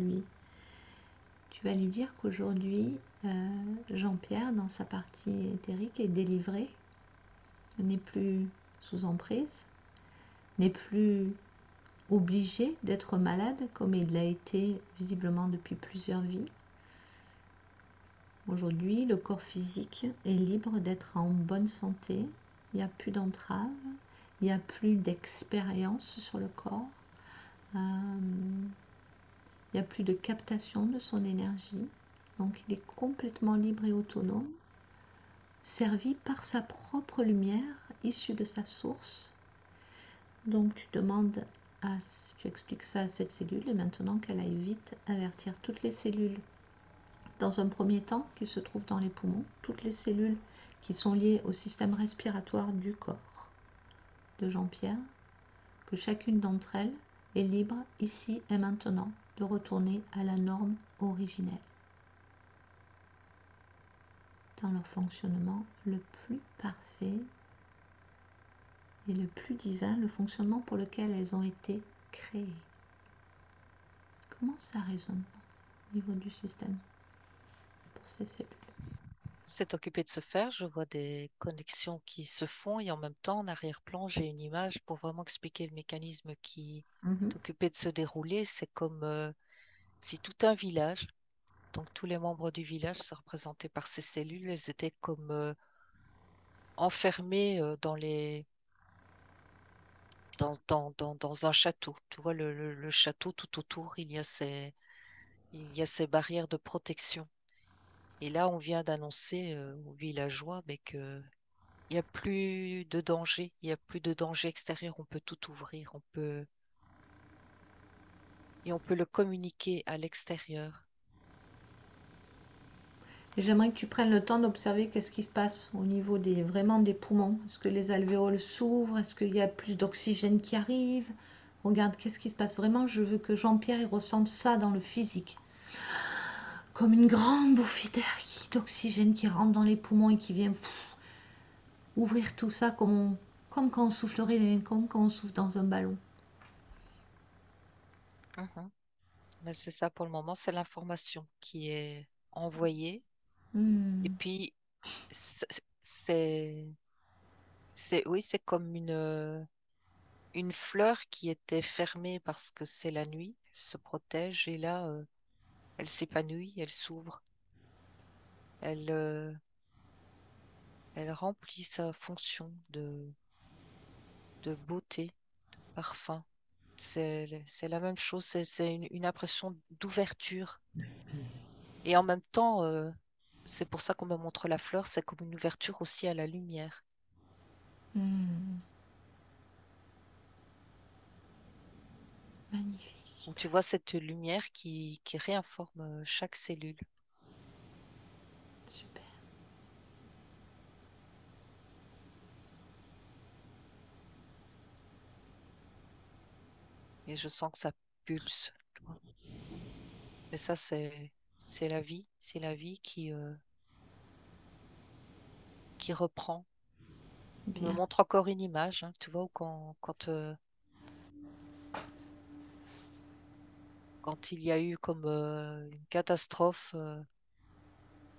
lui dire qu'aujourd'hui, Jean-Pierre, dans sa partie éthérique, est délivré, n'est plus sous emprise, n'est plus obligé d'être malade comme il l'a été visiblement depuis plusieurs vies. Aujourd'hui, le corps physique est libre d'être en bonne santé, il n'y a plus d'entrave, il n'y a plus d'expérience sur le corps, il n'y a plus de captation de son énergie, donc il est complètement libre et autonome, servi par sa propre lumière issue de sa source. Donc tu expliques ça à cette cellule et maintenant qu'elle aille vite avertir toutes les cellules dans un premier temps qui se trouvent dans les poumons, toutes les cellules qui sont liées au système respiratoire du corps de Jean-Pierre, que chacune d'entre elles est libre ici et maintenant de retourner à la norme originelle, dans leur fonctionnement le plus parfait et le plus divin, le fonctionnement pour lequel elles ont été créées. Comment ça résonne au niveau du système pour ces cellules? C'est occupé de se faire. Je vois des connexions qui se font et en même temps, en arrière-plan, j'ai une image pour vraiment expliquer le mécanisme qui Mhm. est occupé de se dérouler. C'est comme si tout un village, donc tous les membres du village, c'est représenté par ces cellules, elles étaient comme enfermées dans un château. Tu vois, le château tout autour, il y a ces barrières de protection. Et là, on vient d'annoncer aux villageois mais que il n'y a plus de danger, il n'y a plus de danger extérieur, on peut tout ouvrir, et on peut le communiquer à l'extérieur. Et j'aimerais que tu prennes le temps d'observer qu'est-ce qui se passe au niveau vraiment des poumons. Est-ce que les alvéoles s'ouvrent? Est-ce qu'il y a plus d'oxygène qui arrive? Regarde, qu'est-ce qui se passe vraiment? Je veux que Jean-Pierre il ressente ça dans le physique. Comme une grande bouffée d'air, d'oxygène qui rentre dans les poumons et qui vient ouvrir tout ça comme quand on soufflerait, comme quand on souffle dans un ballon. Mhm. Mais c'est ça pour le moment, c'est l'information qui est envoyée. Et Hmm. puis, c'est, c'est, oui, c'est comme une fleur qui était fermée parce que c'est la nuit, elle se protège et là, elle s'épanouit, elle s'ouvre, elle remplit sa fonction de beauté, de parfum. C'est la même chose, c'est une impression d'ouverture. Et en même temps, c'est pour ça qu'on me montre la fleur, c'est comme une ouverture aussi à la lumière. Hmm, magnifique. Donc tu vois cette lumière qui réinforme chaque cellule. Super. Et je sens que ça pulse, tu vois. Et ça, c'est la vie. C'est la vie qui reprend. Il me Bien. montre encore une image, hein, tu vois, où quand il y a eu comme une catastrophe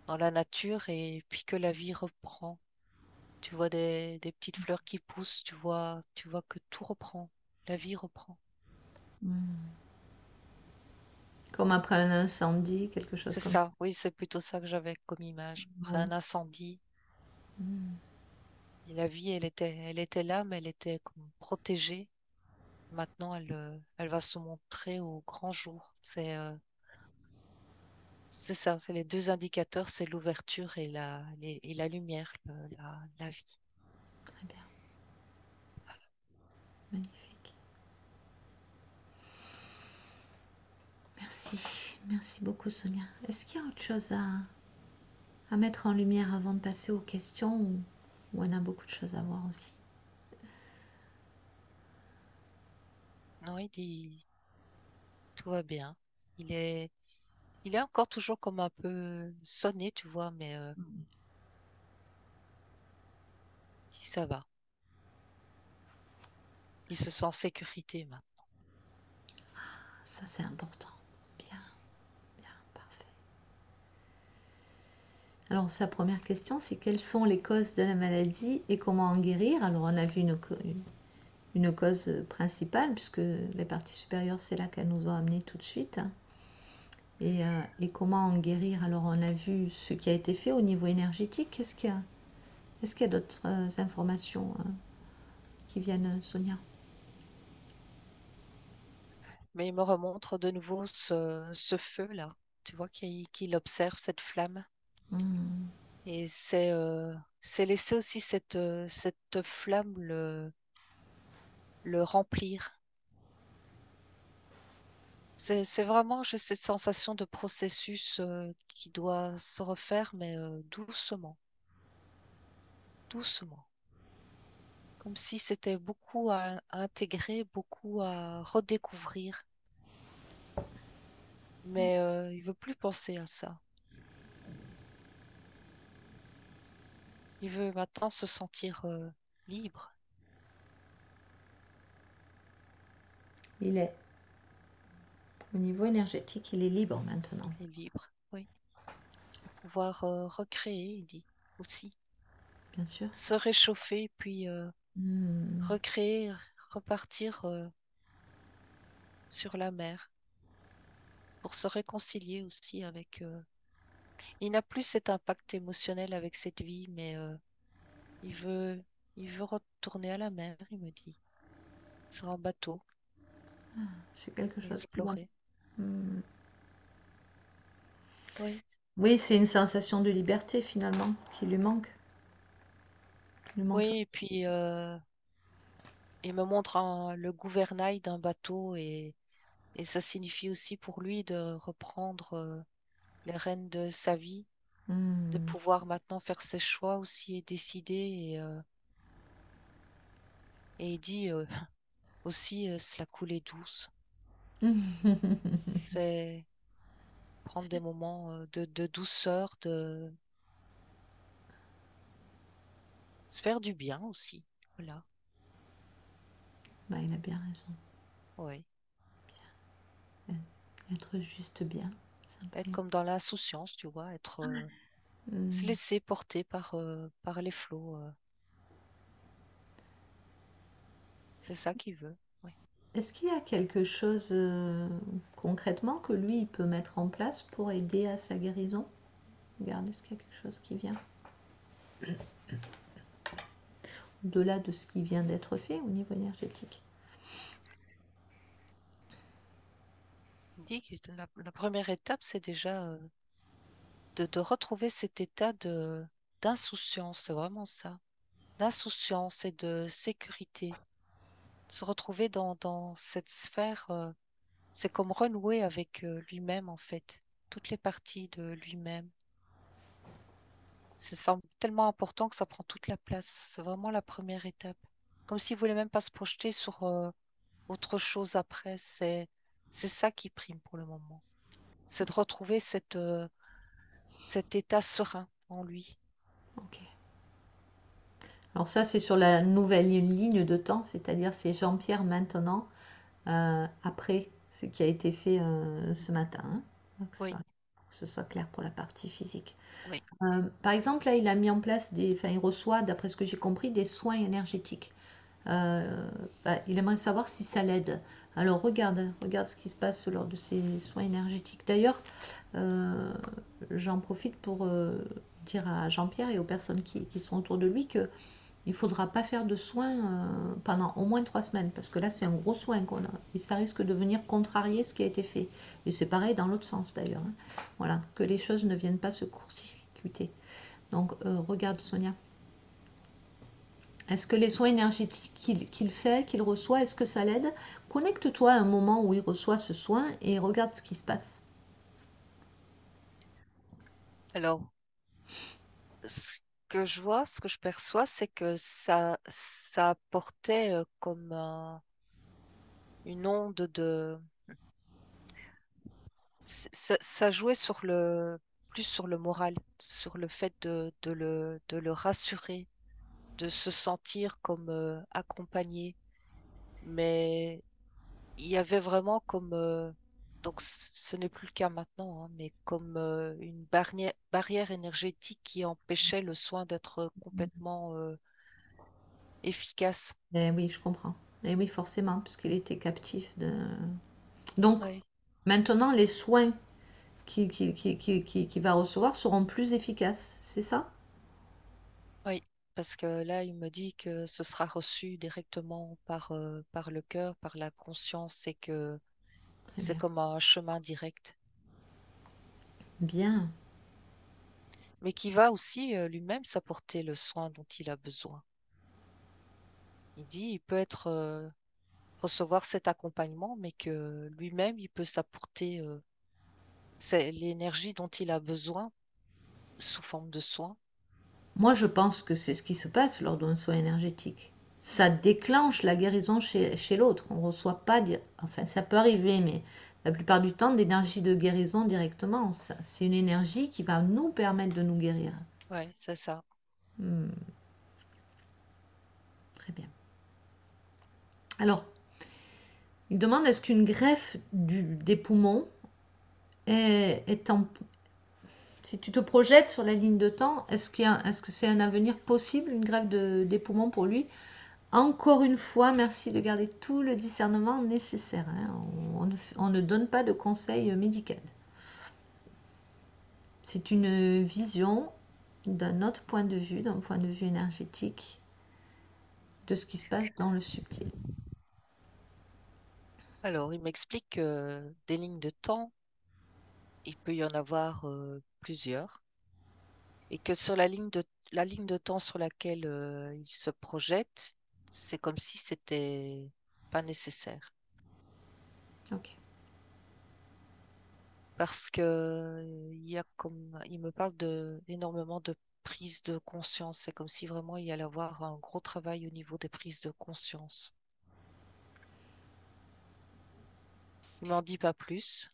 dans la nature et puis que la vie reprend. Tu vois des petites fleurs qui poussent, tu vois que tout reprend. La vie reprend. Hmm. Comme après un incendie, quelque chose C'est comme ça, oui, c'est plutôt ça que j'avais comme image. ça. Après Ouais. un incendie, Hmm. et la vie, elle était là, mais elle était comme protégée. Maintenant, elle va se montrer au grand jour. C'est ça, c'est les deux indicateurs, c'est l'ouverture et la lumière, la vie. Très bien. Magnifique. Merci. Merci beaucoup, Sonia. Est-ce qu'il y a autre chose à mettre en lumière avant de passer aux questions ou on a beaucoup de choses à voir aussi? Non, il dit, tout va bien. Il est, il est encore toujours comme un peu sonné, tu vois, mais il dit ça va. Il se sent en sécurité maintenant. Ça, c'est important. Bien, bien, parfait. Alors, sa première question, c'est quelles sont les causes de la maladie et comment en guérir? Alors, on a vu une cause principale, puisque les parties supérieures, c'est là qu'elles nous ont amené tout de suite. Et comment en guérir? Alors, on a vu ce qui a été fait au niveau énergétique. Est-ce qu'il y a d'autres informations qui viennent, Sonia? Mais il me remontre de nouveau ce feu-là. Tu vois qu'il observe cette flamme. Hmm. Et c'est laisser aussi cette flamme le remplir. C'est vraiment j'ai cette sensation de processus qui doit se refaire, mais doucement, doucement. Comme si c'était beaucoup à intégrer, beaucoup à redécouvrir. Mais il veut plus penser à ça. Il veut maintenant se sentir libre Il est au niveau énergétique, il est libre maintenant, et libre, oui. Et pouvoir recréer, il dit aussi. bien sûr. Se réchauffer, puis Hmm. recréer, repartir sur la mer pour se réconcilier aussi avec. Il n'a plus cet impact émotionnel avec cette vie, mais il veut, il veut retourner à la mer, il me dit, sur un bateau, C'est quelque chose qui va. explorer. Hmm. Oui, Oui, c'est une sensation de liberté finalement qui lui manque. Qui lui manque. oui, et puis il me montre le gouvernail d'un bateau et ça signifie aussi pour lui de reprendre les rênes de sa vie, de Hmm. pouvoir maintenant faire ses choix aussi et décider. Et il dit aussi se la couler douce. C'est prendre des moments de douceur, de se faire du bien aussi. Voilà, Bah, il a bien raison. oui. Être juste bien, Être simplement. comme dans l'insouciance, tu vois, se Hmm. laisser porter par les flots. C'est ça qu'il veut. Oui. Est-ce qu'il y a quelque chose concrètement que lui il peut mettre en place pour aider à sa guérison? Regarde, est-ce qu'il y a quelque chose qui vient au-delà de ce qui vient d'être fait au niveau énergétique? Il dit que la première étape, c'est déjà de retrouver cet état de d'insouciance, c'est vraiment ça, d'insouciance et de sécurité. Se retrouver dans cette sphère, c'est comme renouer avec lui-même en fait, toutes les parties de lui-même. Tellement important que ça prend toute la place. C'est vraiment la première étape. Comme s'il voulait même pas se projeter sur autre chose après. C'est ça qui prime pour le moment. C'est de retrouver cet état serein en lui. Ok. Alors ça, c'est sur la nouvelle ligne de temps, c'est-à-dire c'est Jean-Pierre maintenant, après ce qui a été fait ce matin, hein. Donc ça, Oui, que ce soit clair pour la partie physique. oui, Par exemple, là, il a mis en place enfin, il reçoit, d'après ce que j'ai compris, des soins énergétiques. Il aimerait savoir si ça l'aide. Alors regarde ce qui se passe lors de ces soins énergétiques. D'ailleurs, euh, j'en profite pour dire à Jean-Pierre et aux personnes qui sont autour de lui que il ne faudra pas faire de soins pendant au moins 3 semaines, parce que là c'est un gros soin qu'on a, et ça risque de venir contrarier ce qui a été fait. Et c'est pareil dans l'autre sens d'ailleurs, hein. Voilà, que les choses ne viennent pas se court-circuiter. Donc regarde Sonia, est-ce que les soins énergétiques qu'il fait, qu'il reçoit, est-ce que ça l'aide? Connecte-toi à un moment où il reçoit ce soin et regarde ce qui se passe. alors, ce que je vois, ce que je perçois, c'est que ça apportait comme une onde de... Ça jouait plus sur le moral, sur le fait de le rassurer, de se sentir comme accompagné. Mais il y avait vraiment comme, donc ce n'est plus le cas maintenant, hein, mais comme une barrière énergétique qui empêchait le soin d'être complètement efficace. Eh oui, je comprends. Eh oui, forcément, puisqu'il était captif de... Donc, Oui, maintenant, les soins qu'il va recevoir seront plus efficaces, c'est ça? oui, parce que là, il me dit que ce sera reçu directement par le cœur, par la conscience, et que Très c'est bien. comme un chemin direct, Bien. mais qui va aussi lui-même s'apporter le soin dont il a besoin. Il dit, il peut être recevoir cet accompagnement, mais que lui-même, il peut s'apporter c'est l'énergie dont il a besoin sous forme de soins. Moi, je pense que c'est ce qui se passe lors d'un soin énergétique. Ça déclenche la guérison chez l'autre. On reçoit pas, enfin, ça peut arriver, mais la plupart du temps, d'énergie de guérison directement. C'est une énergie qui va nous permettre de nous guérir. Oui, c'est ça. Hmm, très bien. Alors, il demande est-ce qu'une greffe des poumons est en... Si tu te projettes sur la ligne de temps, est-ce que c'est un avenir possible, une greffe des poumons pour lui? Encore une fois, merci de garder tout le discernement nécessaire, hein. On ne donne pas de conseils médicaux. C'est une vision d'un autre point de vue, d'un point de vue énergétique, de ce qui se passe dans le subtil. Alors, il m'explique que des lignes de temps, il peut y en avoir plusieurs, et que sur la ligne de temps sur laquelle il se projette, c'est comme si c'était pas nécessaire. Ok. Parce que il me parle de énormément de prise de conscience. C'est comme si vraiment il y allait avoir un gros travail au niveau des prises de conscience. Il m'en dit pas plus.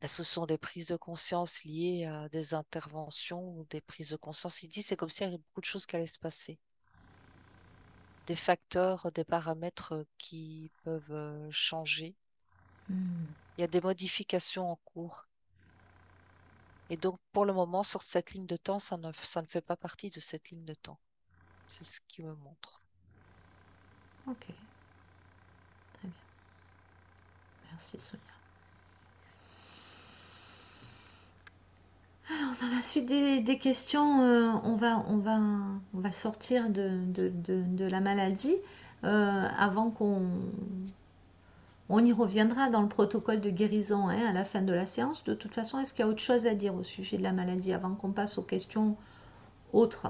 Est-ce que ce sont des prises de conscience liées à des interventions ou des prises de conscience? Il dit c'est comme s'il y avait beaucoup de choses qui allaient se passer. Des facteurs, des paramètres qui peuvent changer. Hmm. Il y a des modifications en cours. Et donc, pour le moment, sur cette ligne de temps, ça ne fait pas partie de cette ligne de temps. C'est ce qu'il me montre. Ok. Très bien. Merci Sonia. Alors, dans la suite des questions, on va sortir de la maladie avant qu'on On y reviendra dans le protocole de guérison hein, à la fin de la séance. De toute façon, est-ce qu'il y a autre chose à dire au sujet de la maladie avant qu'on passe aux questions autres?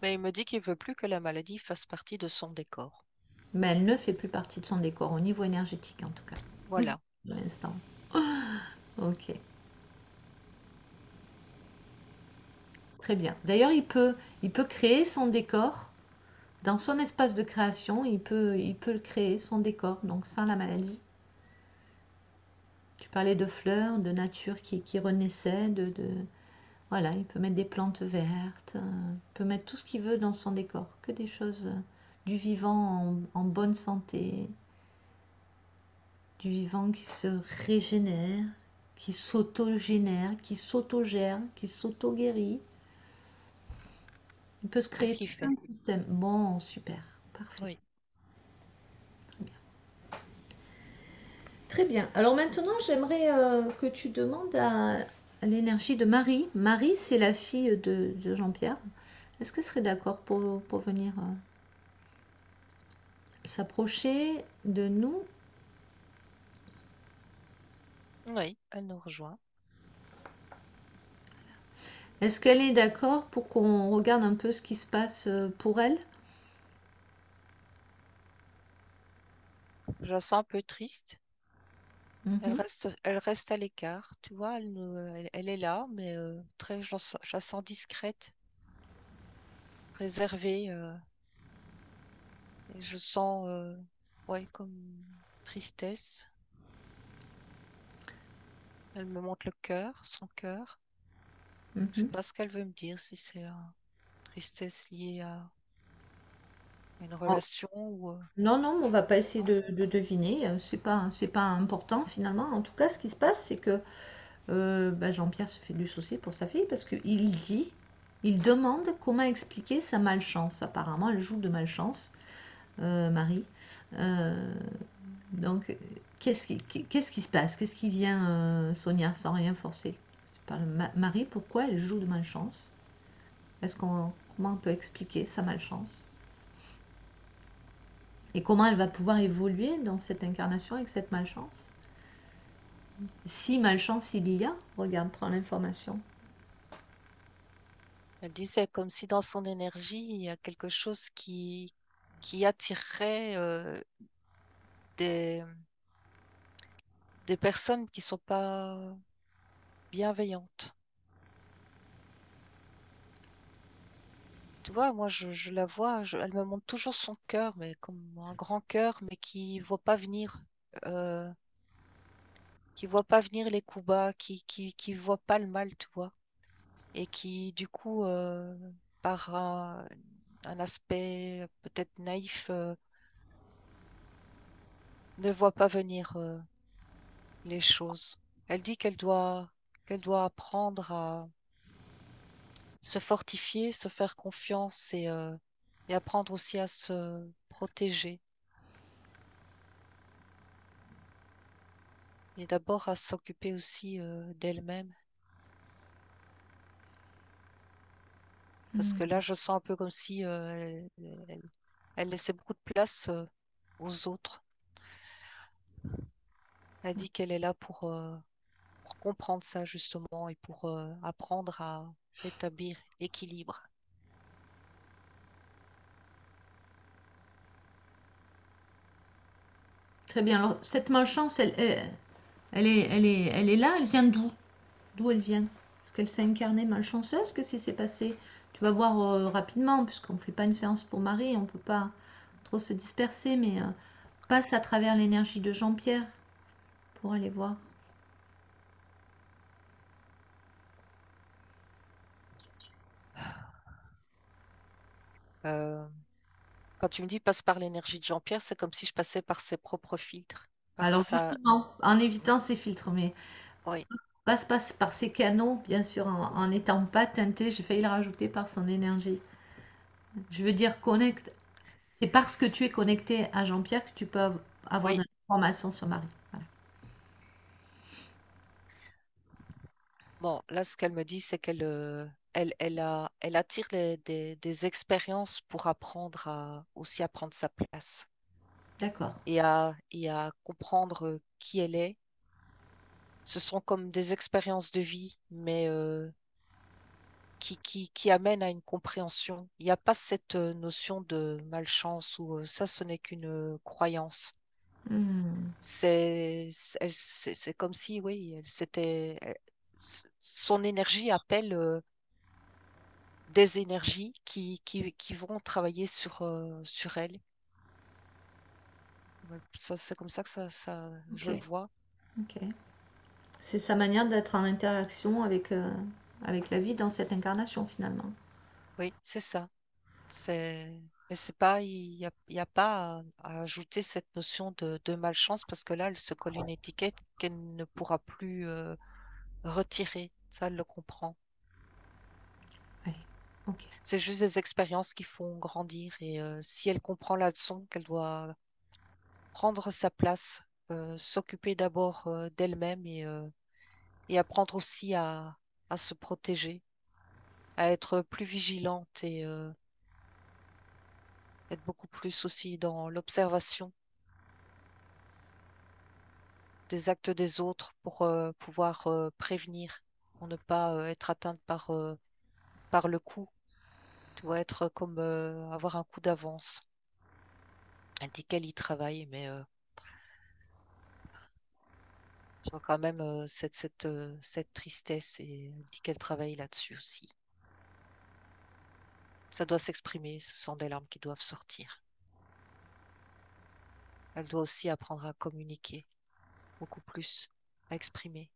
Mais il me dit qu'il veut plus que la maladie fasse partie de son décor. Mais elle ne fait plus partie de son décor au niveau énergétique en tout cas. Voilà. Pour l'instant. Ok, très bien. D'ailleurs, il peut créer son décor dans son espace de création. Il peut le créer son décor, donc sans la maladie. Tu parlais de fleurs, de nature qui renaissait, voilà, il peut mettre des plantes vertes, il peut mettre tout ce qu'il veut dans son décor, que des choses du vivant en bonne santé, du vivant qui se régénère, qui s'autogénère, qui s'autogère, qui s'auto-guérit. Il peut se C'est ce créer qu'il plein fait. de systèmes. Bon, super, parfait. Oui. Très bien. Très bien. Alors maintenant, j'aimerais que tu demandes à l'énergie de Marie. Marie, c'est la fille de Jean-Pierre. Est-ce qu'elle serait d'accord pour venir s'approcher de nous? Oui, elle nous rejoint. Est-ce qu'elle est d'accord pour qu'on regarde un peu ce qui se passe pour elle? Je la sens un peu triste. Mhm. Elle reste à l'écart. Tu vois, elle est là, mais je la sens discrète, réservée. Et je sens, ouais, comme tristesse. Elle me montre le cœur, son cœur. Je sais Mhm. pas ce qu'elle veut me dire, si c'est tristesse liée à une Oh, relation ou... non, non, on va pas essayer non. de deviner. C'est pas important finalement. En tout cas, ce qui se passe, c'est que bah, Jean-Pierre se fait du souci pour sa fille parce il demande comment expliquer sa malchance. Apparemment, elle joue de malchance, Marie. Euh, donc, qu'est-ce qui se passe? Qu'est-ce qui vient, Sonia, sans rien forcer? Je parle Marie, pourquoi elle joue de malchance? Comment on peut expliquer sa malchance? Et comment elle va pouvoir évoluer dans cette incarnation avec cette malchance? Si malchance il y a, regarde, prends l'information. Elle disait comme si dans son énergie, il y a quelque chose qui attirerait des, des personnes qui sont pas bienveillantes. Tu vois, moi, je la vois, elle me montre toujours son cœur, mais comme un grand cœur, mais euh, qui voit pas venir les coups bas, qui voit pas le mal, tu vois, et qui, du coup, par un aspect peut-être naïf, ne voit pas venir les choses. Elle dit qu'elle doit apprendre à se fortifier, se faire confiance et apprendre aussi à se protéger. Et d'abord à s'occuper aussi d'elle-même. Parce Hmm. que là, je sens un peu comme si elle laissait beaucoup de place aux autres. Elle dit qu'elle est là pour comprendre ça justement et pour apprendre à rétablir l'équilibre. Très bien. Alors, cette malchance, elle est là, elle vient d'où? D'où elle vient? Est-ce qu'elle s'est incarnée malchanceuse? Qu'est-ce qui s'est passé? Tu vas voir rapidement, puisqu'on ne fait pas une séance pour Marie, on ne peut pas trop se disperser, mais passe à travers l'énergie de Jean-Pierre pour aller voir. Euh, Quand tu me dis passe par l'énergie de Jean-Pierre, c'est comme si je passais par ses propres filtres, par Alors sa... justement, en évitant ces filtres, mais Oui, passe par ces canaux, bien sûr, en n'étant pas teinté, j'ai failli le rajouter par son énergie. Je veux dire, connecte. C'est parce que tu es connecté à Jean-Pierre que tu peux avoir oui. de l'information sur Marie. Voilà. Bon, là, ce qu'elle me dit, c'est elle attire des expériences pour apprendre aussi à prendre sa place. D'accord. et à comprendre qui elle est. Ce sont comme des expériences de vie, mais qui amènent à une compréhension. Il n'y a pas cette notion de malchance ou ça, ce n'est qu'une croyance. Hmm. C'est comme si, oui, son énergie appelle des énergies qui vont travailler sur elle. Ouais, ça, c'est comme ça que je le Ok. vois. Ok. C'est sa manière d'être en interaction avec la vie dans cette incarnation finalement. Oui, c'est ça. Mais c'est pas, il y a pas à ajouter cette notion de malchance parce que là, elle se colle une étiquette qu'elle ne pourra plus retirer. Ça, elle le comprend. Allez. Ok. C'est juste des expériences qui font grandir et si elle comprend la leçon qu'elle doit prendre sa place, s'occuper d'abord d'elle-même et apprendre aussi à se protéger, à être plus vigilante et être beaucoup plus aussi dans l'observation des actes des autres pour pouvoir prévenir, pour ne pas être atteinte par le coup. Tu dois être comme avoir un coup d'avance. Elle dit qu'elle y travaille, mais je vois quand même cette tristesse et elle dit qu'elle travaille là-dessus aussi. Ça doit s'exprimer, ce sont des larmes qui doivent sortir. Elle doit aussi apprendre à communiquer beaucoup plus, à exprimer.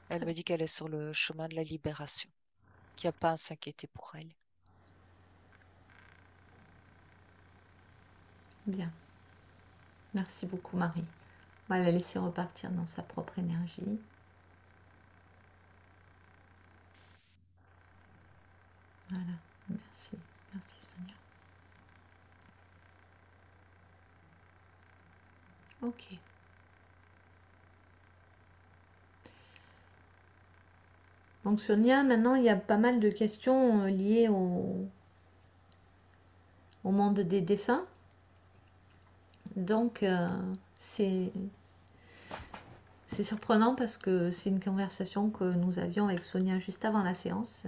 Elle Très me dit qu'elle est sur le chemin de la libération, qu'il n'y a pas à s'inquiéter pour elle. bien. Merci beaucoup Marie. On va la laisser repartir dans sa propre énergie. Voilà. Merci. Merci Sonia. Ok. Donc Sonia, maintenant il y a pas mal de questions liées au monde des défunts. Donc c'est c'est surprenant parce que c'est une conversation que nous avions avec Sonia juste avant la séance,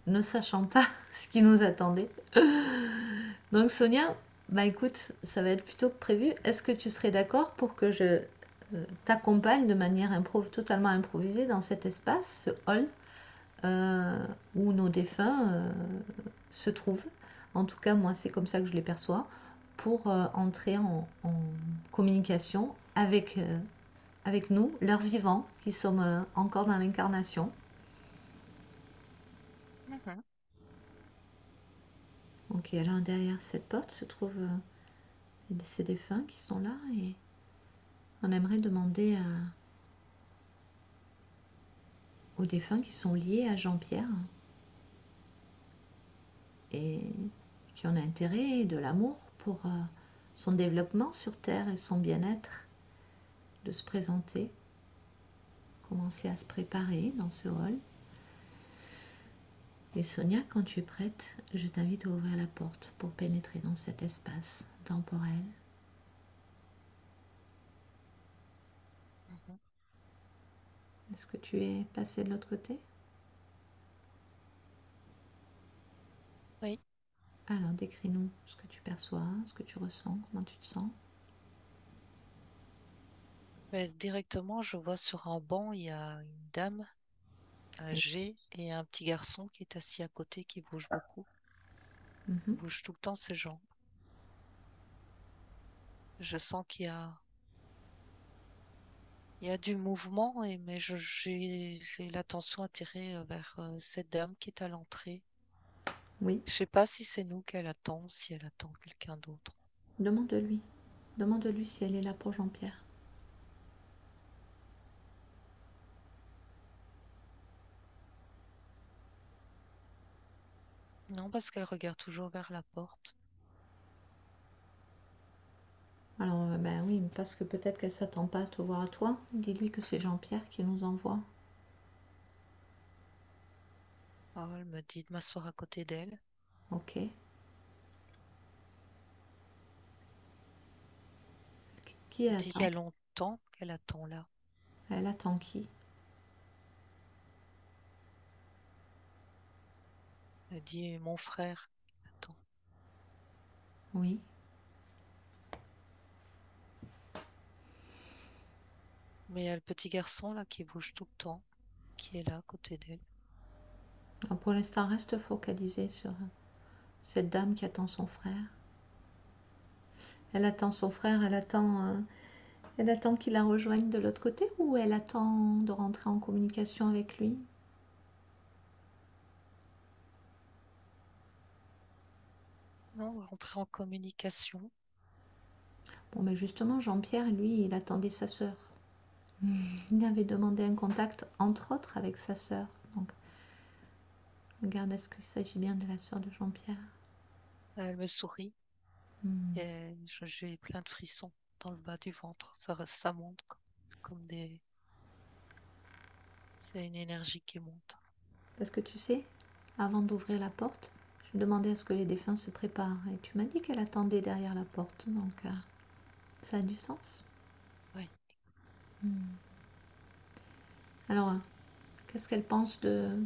ne sachant pas ce qui nous attendait. Donc Sonia, bah écoute, ça va être plutôt que prévu. Est-ce que tu serais d'accord pour que je t'accompagne de manière totalement improvisée dans cet espace, ce hall, euh, où nos défunts se trouvent? En tout cas, moi, c'est comme ça que je les perçois, pour entrer en communication avec nous, leurs vivants, qui sommes encore dans l'incarnation. Mhm. Donc, alors derrière cette porte se trouvent ces défunts qui sont là et on aimerait demander aux défunts qui sont liés à Jean-Pierre et qui ont intérêt et de l'amour pour son développement sur Terre et son bien-être, de se présenter, commencer à se préparer dans ce rôle. Et Sonia, quand tu es prête, je t'invite à ouvrir la porte pour pénétrer dans cet espace temporel. Mhm. Est-ce que tu es passé de l'autre côté? Oui. Alors décris-nous ce que tu perçois, ce que tu ressens, comment tu te sens. Mais directement, je vois sur un banc, il y a une dame Oui. âgée et un petit garçon qui est assis à côté, qui bouge beaucoup. Mhm. Il bouge tout le temps ses jambes. Je sens il y a du mouvement, mais j'ai l'attention attirée vers cette dame qui est à l'entrée. Oui, Je sais pas si c'est nous qu'elle attend, ou si elle attend quelqu'un d'autre. demande-lui. Demande-lui si elle est là pour Jean-Pierre. Non, parce qu'elle regarde toujours vers la porte. Alors, ben oui, parce que peut-être qu'elle s'attend pas à te voir à toi. Dis-lui que c'est Jean-Pierre qui nous envoie. Alors, elle me dit de m'asseoir à côté d'elle. Ok. Qui elle Elle dit qu'il y attend? a longtemps qu'elle attend là. Elle attend qui? Elle dit mon frère. Attends. Oui. Mais il y a le petit garçon là qui bouge tout le temps, qui est là à côté d'elle. Alors, pour l'instant, reste focalisé sur cette dame qui attend son frère. Elle attend son frère, elle attend qu'il la rejoigne de l'autre côté ou elle attend de rentrer en communication avec lui? Non, rentrer en communication. Bon, mais justement, Jean-Pierre, lui, il attendait sa sœur. Il avait demandé un contact, entre autres, avec sa sœur. Donc, regarde, est-ce qu'il s'agit bien de la sœur de Jean-Pierre? Elle me sourit Hmm. et j'ai plein de frissons dans le bas du ventre. Ça monte comme des. C'est une énergie qui monte. Parce que tu sais, avant d'ouvrir la porte, je demandais à ce que les défunts se préparent. Et tu m'as dit qu'elle attendait derrière la porte. Donc, ça a du sens. Oui. Hmm. Alors, qu'est-ce qu'elle pense de,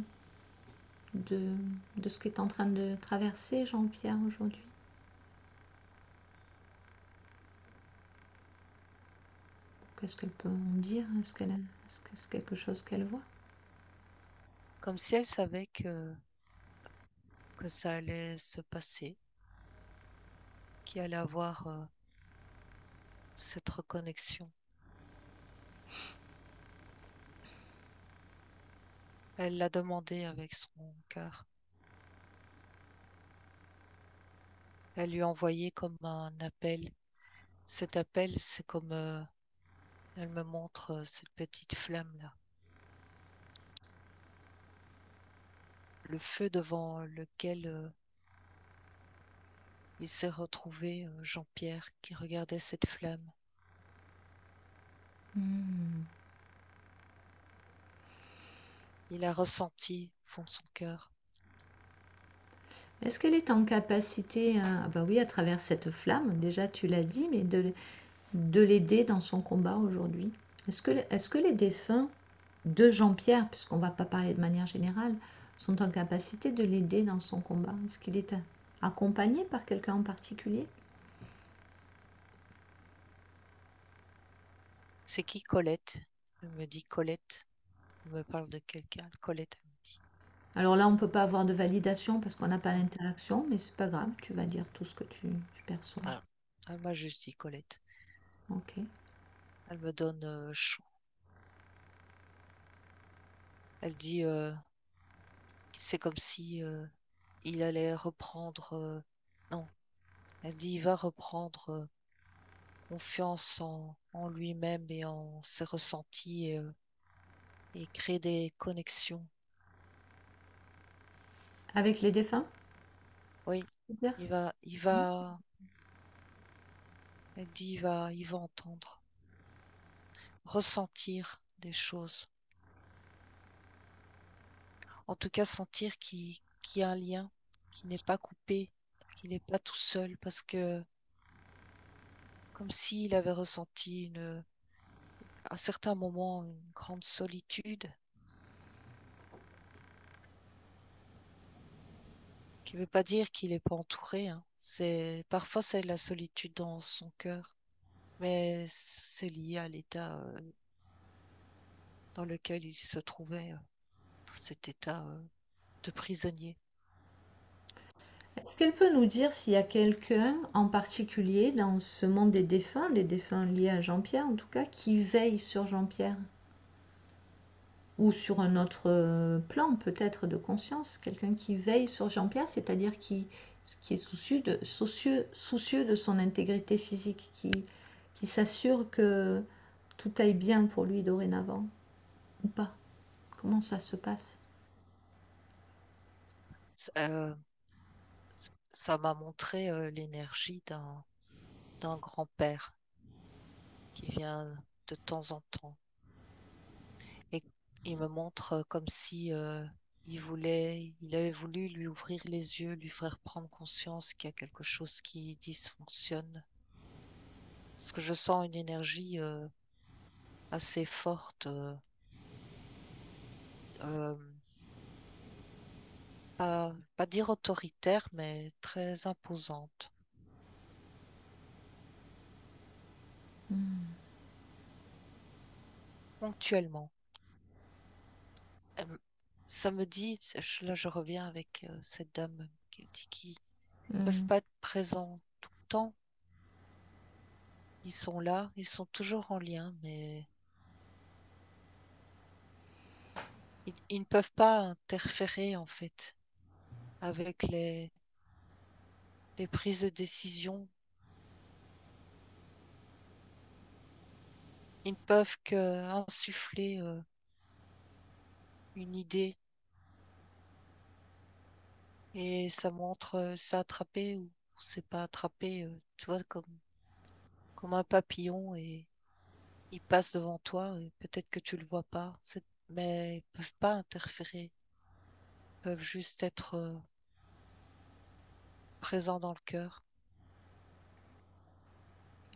de ce qu'est en train de traverser Jean-Pierre aujourd'hui? Qu'est-ce qu'elle peut en dire? Est-ce que c'est quelque chose qu'elle voit? Comme si elle savait que ça allait se passer, qu'il allait avoir cette reconnexion. Elle l'a demandé avec son cœur. Elle lui a envoyé comme un appel. Cet appel, c'est comme elle me montre cette petite flamme-là. Le feu devant lequel il s'est retrouvé, Jean-Pierre, qui regardait cette flamme. Hmm. Il a ressenti au fond de son cœur. Est-ce qu'elle est en capacité, ah bah oui, à travers cette flamme, déjà tu l'as dit, mais de l'aider dans son combat aujourd'hui? Est-ce que les défunts de Jean-Pierre, puisqu'on ne va pas parler de manière générale, sont en capacité de l'aider dans son combat? Est-ce qu'il est accompagné par quelqu'un en particulier? C'est qui Colette? Elle me dit Colette. Elle me parle de quelqu'un. Colette, elle me dit. Alors là, on ne peut pas avoir de validation parce qu'on n'a pas l'interaction, mais c'est pas grave, tu vas dire tout ce que tu perçois. Voilà. Elle m'a juste dit Colette. Ok. Elle me donne chaud. Elle dit c'est comme si il allait reprendre. Non, elle dit il va reprendre confiance en lui-même et en ses ressentis et créer des connexions. Avec les défunts, Oui, tu veux dire? il va, elle dit il va entendre, ressentir des choses. En tout cas, sentir qu'il y a un lien, qu'il n'est pas coupé, qu'il n'est pas tout seul, parce que comme s'il avait ressenti à certains moments une grande solitude, qui ne veut pas dire qu'il n'est pas entouré, hein. Parfois c'est la solitude dans son cœur, mais c'est lié à l'état dans lequel il se trouvait, dans cet état de prisonnier. Est-ce qu'elle peut nous dire s'il y a quelqu'un en particulier dans ce monde des défunts, les défunts liés à Jean-Pierre en tout cas, qui veille sur Jean-Pierre? Ou sur un autre plan peut-être de conscience, quelqu'un qui veille sur Jean-Pierre, c'est-à-dire qui est soucieux de son intégrité physique, qui s'assure que tout aille bien pour lui dorénavant, ou pas? Comment ça se passe? Euh, Ça m'a montré l'énergie d'un grand-père qui vient de temps en temps. Et il me montre comme si il avait voulu lui ouvrir les yeux, lui faire prendre conscience qu'il y a quelque chose qui dysfonctionne parce que je sens une énergie assez forte, euh, pas dire autoritaire, mais très imposante, Hmm. ponctuellement. Euh, Ça me dit, là je reviens avec cette dame qui dit qu'ils peuvent Hmm. pas être présents tout le temps. Ils sont là, ils sont toujours en lien, mais ils ne peuvent pas interférer en fait avec les prises de décision. Ils ne peuvent que insuffler une idée et ça montre c'est attrapé ou c'est pas attrapé, tu vois, comme un papillon et il passe devant toi et peut-être que tu le vois pas, mais ils peuvent pas interférer, ils peuvent juste être présents dans le cœur.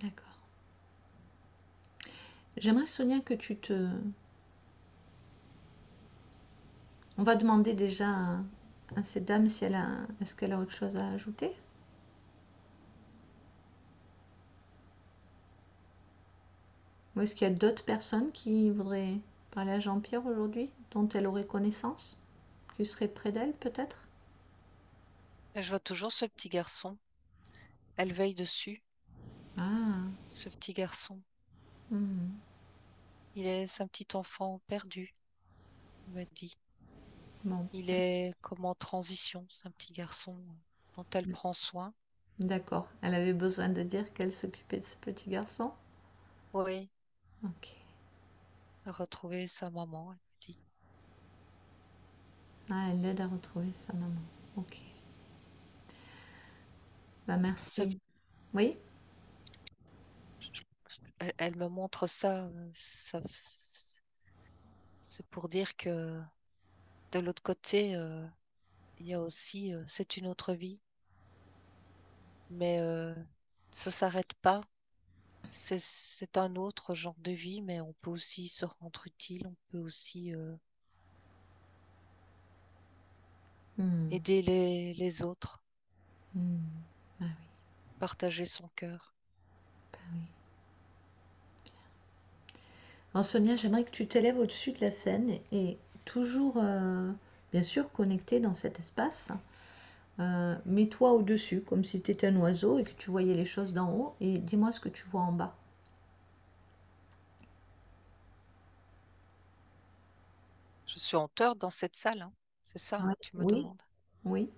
D'accord. J'aimerais, Sonia, que tu te... On va demander déjà à cette dame si elle a... Est-ce qu'elle a autre chose à ajouter? Ou est-ce qu'il y a d'autres personnes qui voudraient parler à Jean-Pierre aujourd'hui, dont elle aurait connaissance, qui seraient près d'elle peut-être? Et je vois toujours ce petit garçon, elle veille dessus, Ah, ce petit garçon. hmm, C'est un petit enfant perdu, il m'a dit. bon, Il est comme en transition, c'est un petit garçon dont elle prend soin. d'accord. Elle avait besoin de dire qu'elle s'occupait de ce petit garçon? Oui, Ok. retrouver sa maman, elle me dit. Ah, elle l'aide à retrouver sa maman. Ok. Bah Ça- merci. Oui? elle me montre ça, c'est pour dire que de l'autre côté, il y a aussi, c'est une autre vie, mais ça s'arrête pas. C'est un autre genre de vie, mais on peut aussi se rendre utile, on peut aussi Hmm, aider les autres, hmm. Ah oui, partager son cœur. bah oui. Alors Sonia, j'aimerais que tu t'élèves au-dessus de la scène et toujours, bien sûr, connecté dans cet espace. Mets-toi au-dessus, comme si tu étais un oiseau et que tu voyais les choses d'en haut, et dis-moi ce que tu vois en bas. Je suis en tort dans cette salle, hein. C'est ça, hein, Ouais. tu me Oui, demandes. oui,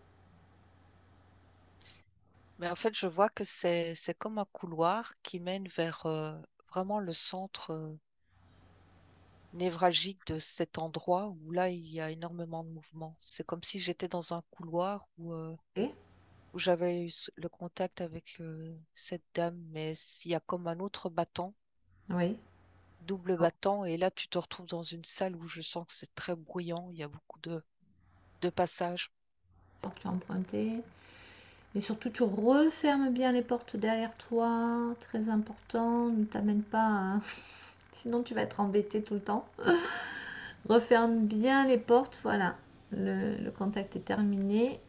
Mais en fait, je vois que c'est comme un couloir qui mène vers vraiment le centre névralgique de cet endroit où là, il y a énormément de mouvement. C'est comme si j'étais dans un couloir et où j'avais eu le contact avec cette dame, mais s'il y a comme un autre battant, oui. double battant, et là, tu te retrouves dans une salle où je sens que c'est très bruyant, il y a beaucoup de passages. Porte tu as emprunté. Et surtout, tu refermes bien les portes derrière toi. Très important, ne t'amène pas à... Sinon, tu vas être embêté tout le temps. Referme bien les portes, voilà. Le contact est terminé.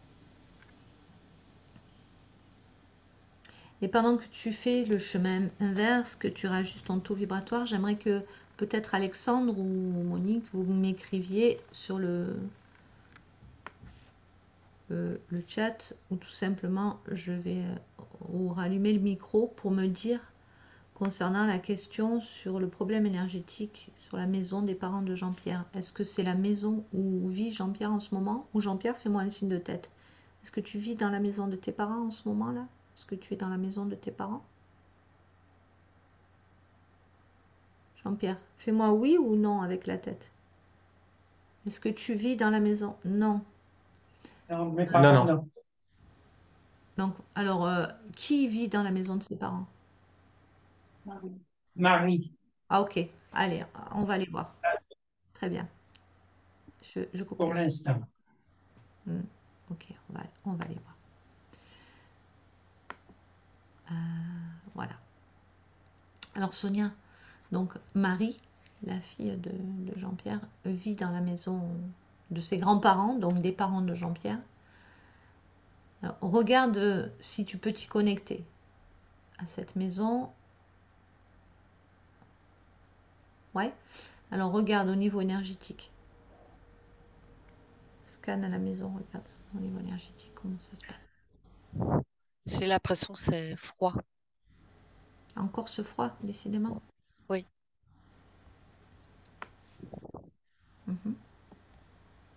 Et pendant que tu fais le chemin inverse, que tu rajustes ton taux vibratoire, j'aimerais que peut-être Alexandre ou Monique, vous m'écriviez sur le chat ou tout simplement je vais ou rallumer le micro pour me dire concernant la question sur le problème énergétique sur la maison des parents de Jean-Pierre. Est-ce que c'est la maison où vit Jean-Pierre en ce moment? Ou Jean-Pierre, fais-moi un signe de tête. Est-ce que tu vis dans la maison de tes parents en ce moment-là? Est-ce que tu es dans la maison de tes parents? Jean-Pierre, fais-moi oui ou non avec la tête. Est-ce que tu vis dans la maison? Non. Non, mes parents, non, non. Donc, alors, qui vit dans la maison de ses parents? Marie, Ah, ok. Allez, on va aller voir. Très bien. Je coupe pour le son. l'instant. Hmm. Ok, on va aller voir. Voilà. Alors Sonia, donc Marie, la fille de Jean-Pierre, vit dans la maison de ses grands-parents, donc des parents de Jean-Pierre. Alors, regarde si tu peux t'y connecter à cette maison. Ouais. Alors regarde au niveau énergétique. Scanne la maison, regarde au niveau énergétique, comment ça se passe. J'ai l'impression que c'est froid. Encore ce froid, décidément. Oui. Mhm.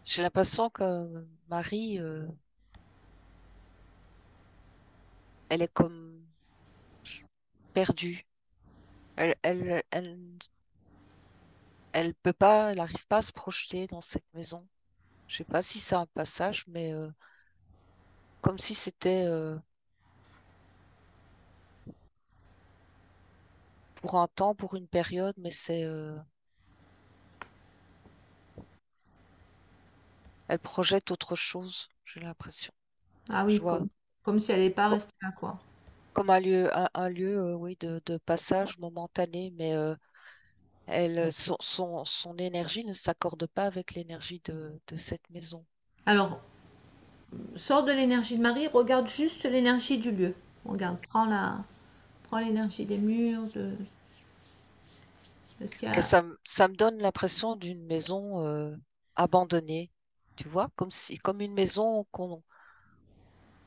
J'ai l'impression que Marie, elle est comme perdue. Elle peut pas, elle n'arrive pas à se projeter dans cette maison. Je sais pas si c'est un passage, mais comme si c'était pour un temps, pour une période, mais elle projette autre chose, j'ai l'impression. Ah Je oui, vois comme si elle n'est pas co- restée là, quoi. comme un lieu, oui, de passage momentané, mais son énergie ne s'accorde pas avec l'énergie de cette maison. Alors, sors de l'énergie de Marie, regarde juste l'énergie du lieu. Regarde, prends l'énergie des murs, parce qu'il y Et a... ça me donne l'impression d'une maison abandonnée, tu vois, comme une maison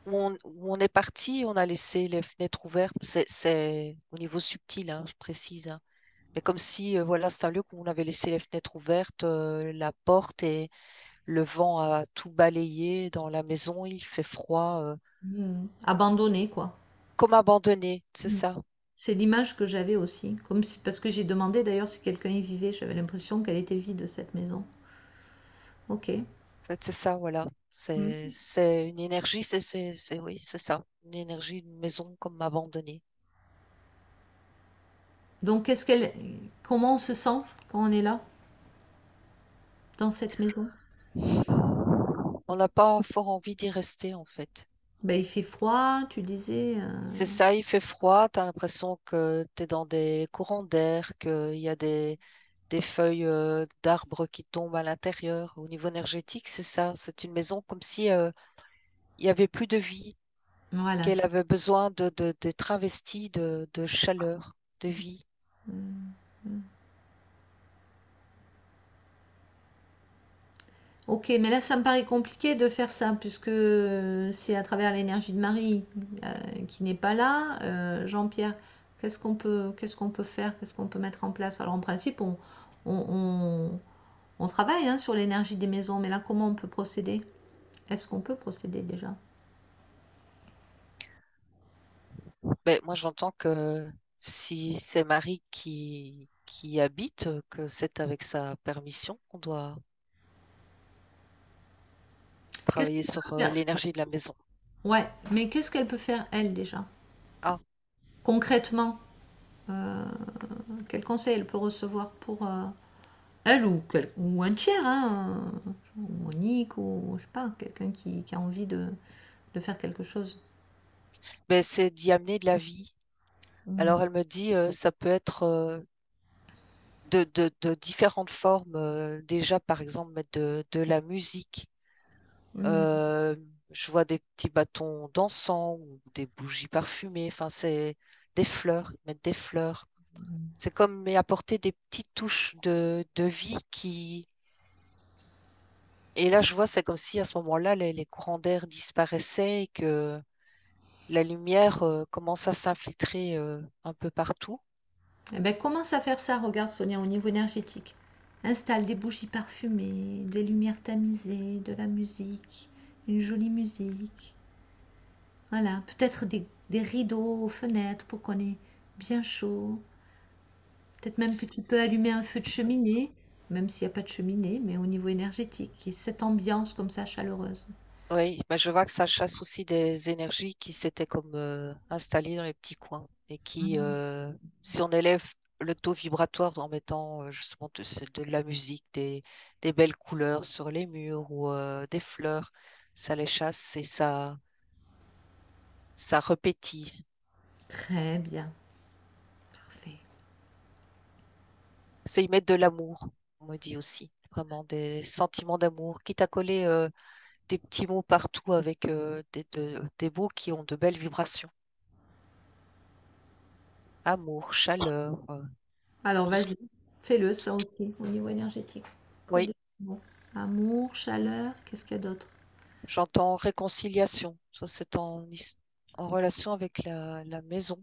où on est parti, on a laissé les fenêtres ouvertes. C'est au niveau subtil, hein, je précise, hein. Mais comme si, voilà, c'est un lieu où on avait laissé les fenêtres ouvertes, la porte et le vent a tout balayé dans la maison, il fait froid, abandonné, quoi. comme abandonné, c'est Mm. ça. C'est l'image que j'avais aussi. Comme si, parce que j'ai demandé d'ailleurs si quelqu'un y vivait, j'avais l'impression qu'elle était vide, cette maison. Ok. En fait, c'est ça, voilà. Mm. C'est une énergie, oui, c'est ça. Une énergie d'une maison comme abandonnée. Donc, comment on se sent quand on est là, dans cette maison? On n'a pas fort envie d'y rester, en fait. Ben, il fait froid, tu disais. C'est ça, il fait froid, tu as l'impression que tu es dans des courants d'air, qu'il y a des feuilles d'arbres qui tombent à l'intérieur. Au niveau énergétique, c'est ça. C'est une maison comme si il y avait plus de vie, Voilà. qu'elle avait besoin d'être investie de chaleur, de vie. Mm, mm. Ok, mais là, ça me paraît compliqué de faire ça, puisque c'est à travers l'énergie de Marie qui n'est pas là. Jean-Pierre, qu'est-ce qu'on peut faire? Qu'est-ce qu'on peut mettre en place? Alors, en principe, on, on- on travaille hein, sur l'énergie des maisons, mais là, comment on peut procéder? Est-ce qu'on peut procéder déjà? Ben, moi, j'entends que si c'est Marie qui habite, que c'est avec sa permission qu'on doit Qu'est-ce travailler qu'elle sur peut faire? l'énergie de la maison. Ouais, mais qu'est-ce qu'elle peut faire, elle, déjà? Ah, Concrètement, euh, quel conseil elle peut recevoir pour elle ou un tiers, hein, ou Monique, ou je sais pas, quelqu'un qui a envie de faire quelque chose. ben, c'est d'y amener de la vie. Mm. Alors, elle me dit, ça peut être de différentes formes. Déjà, par exemple, mettre de la musique. Mm. Euh, je vois des petits bâtons d'encens ou des bougies parfumées. Enfin, c'est des fleurs, mettre des fleurs. C'est comme mais apporter des petites touches de vie qui. Et là, je vois, c'est comme si à ce moment-là, les courants d'air disparaissaient et que la lumière commence à s'infiltrer un peu partout. Eh ben, commence à faire ça, regarde Sonia, au niveau énergétique. Installe des bougies parfumées, des lumières tamisées, de la musique, une jolie musique. Voilà, peut-être des rideaux aux fenêtres pour qu'on ait bien chaud. Peut-être même que tu peux allumer un feu de cheminée, même s'il n'y a pas de cheminée, mais au niveau énergétique, et cette ambiance comme ça chaleureuse. Oui, bah, je vois que ça chasse aussi des énergies qui s'étaient comme installées dans les petits coins et qui, Mhm. si on élève le taux vibratoire en mettant justement de la musique, des belles couleurs sur les murs ou des fleurs, ça les chasse et ça repétille. Très bien, parfait. C'est y mettre de l'amour, on me dit aussi. Vraiment des sentiments d'amour. Quitte à coller des petits mots partout avec des mots qui ont de belles vibrations. Amour, chaleur, Alors tout ce- vas-y, fais-le tout ça ce- aussi au niveau énergétique. Colle Oui, des mots. Amour, chaleur, qu'est-ce qu'il y a d'autre? j'entends réconciliation. Ça, c'est en relation avec la maison.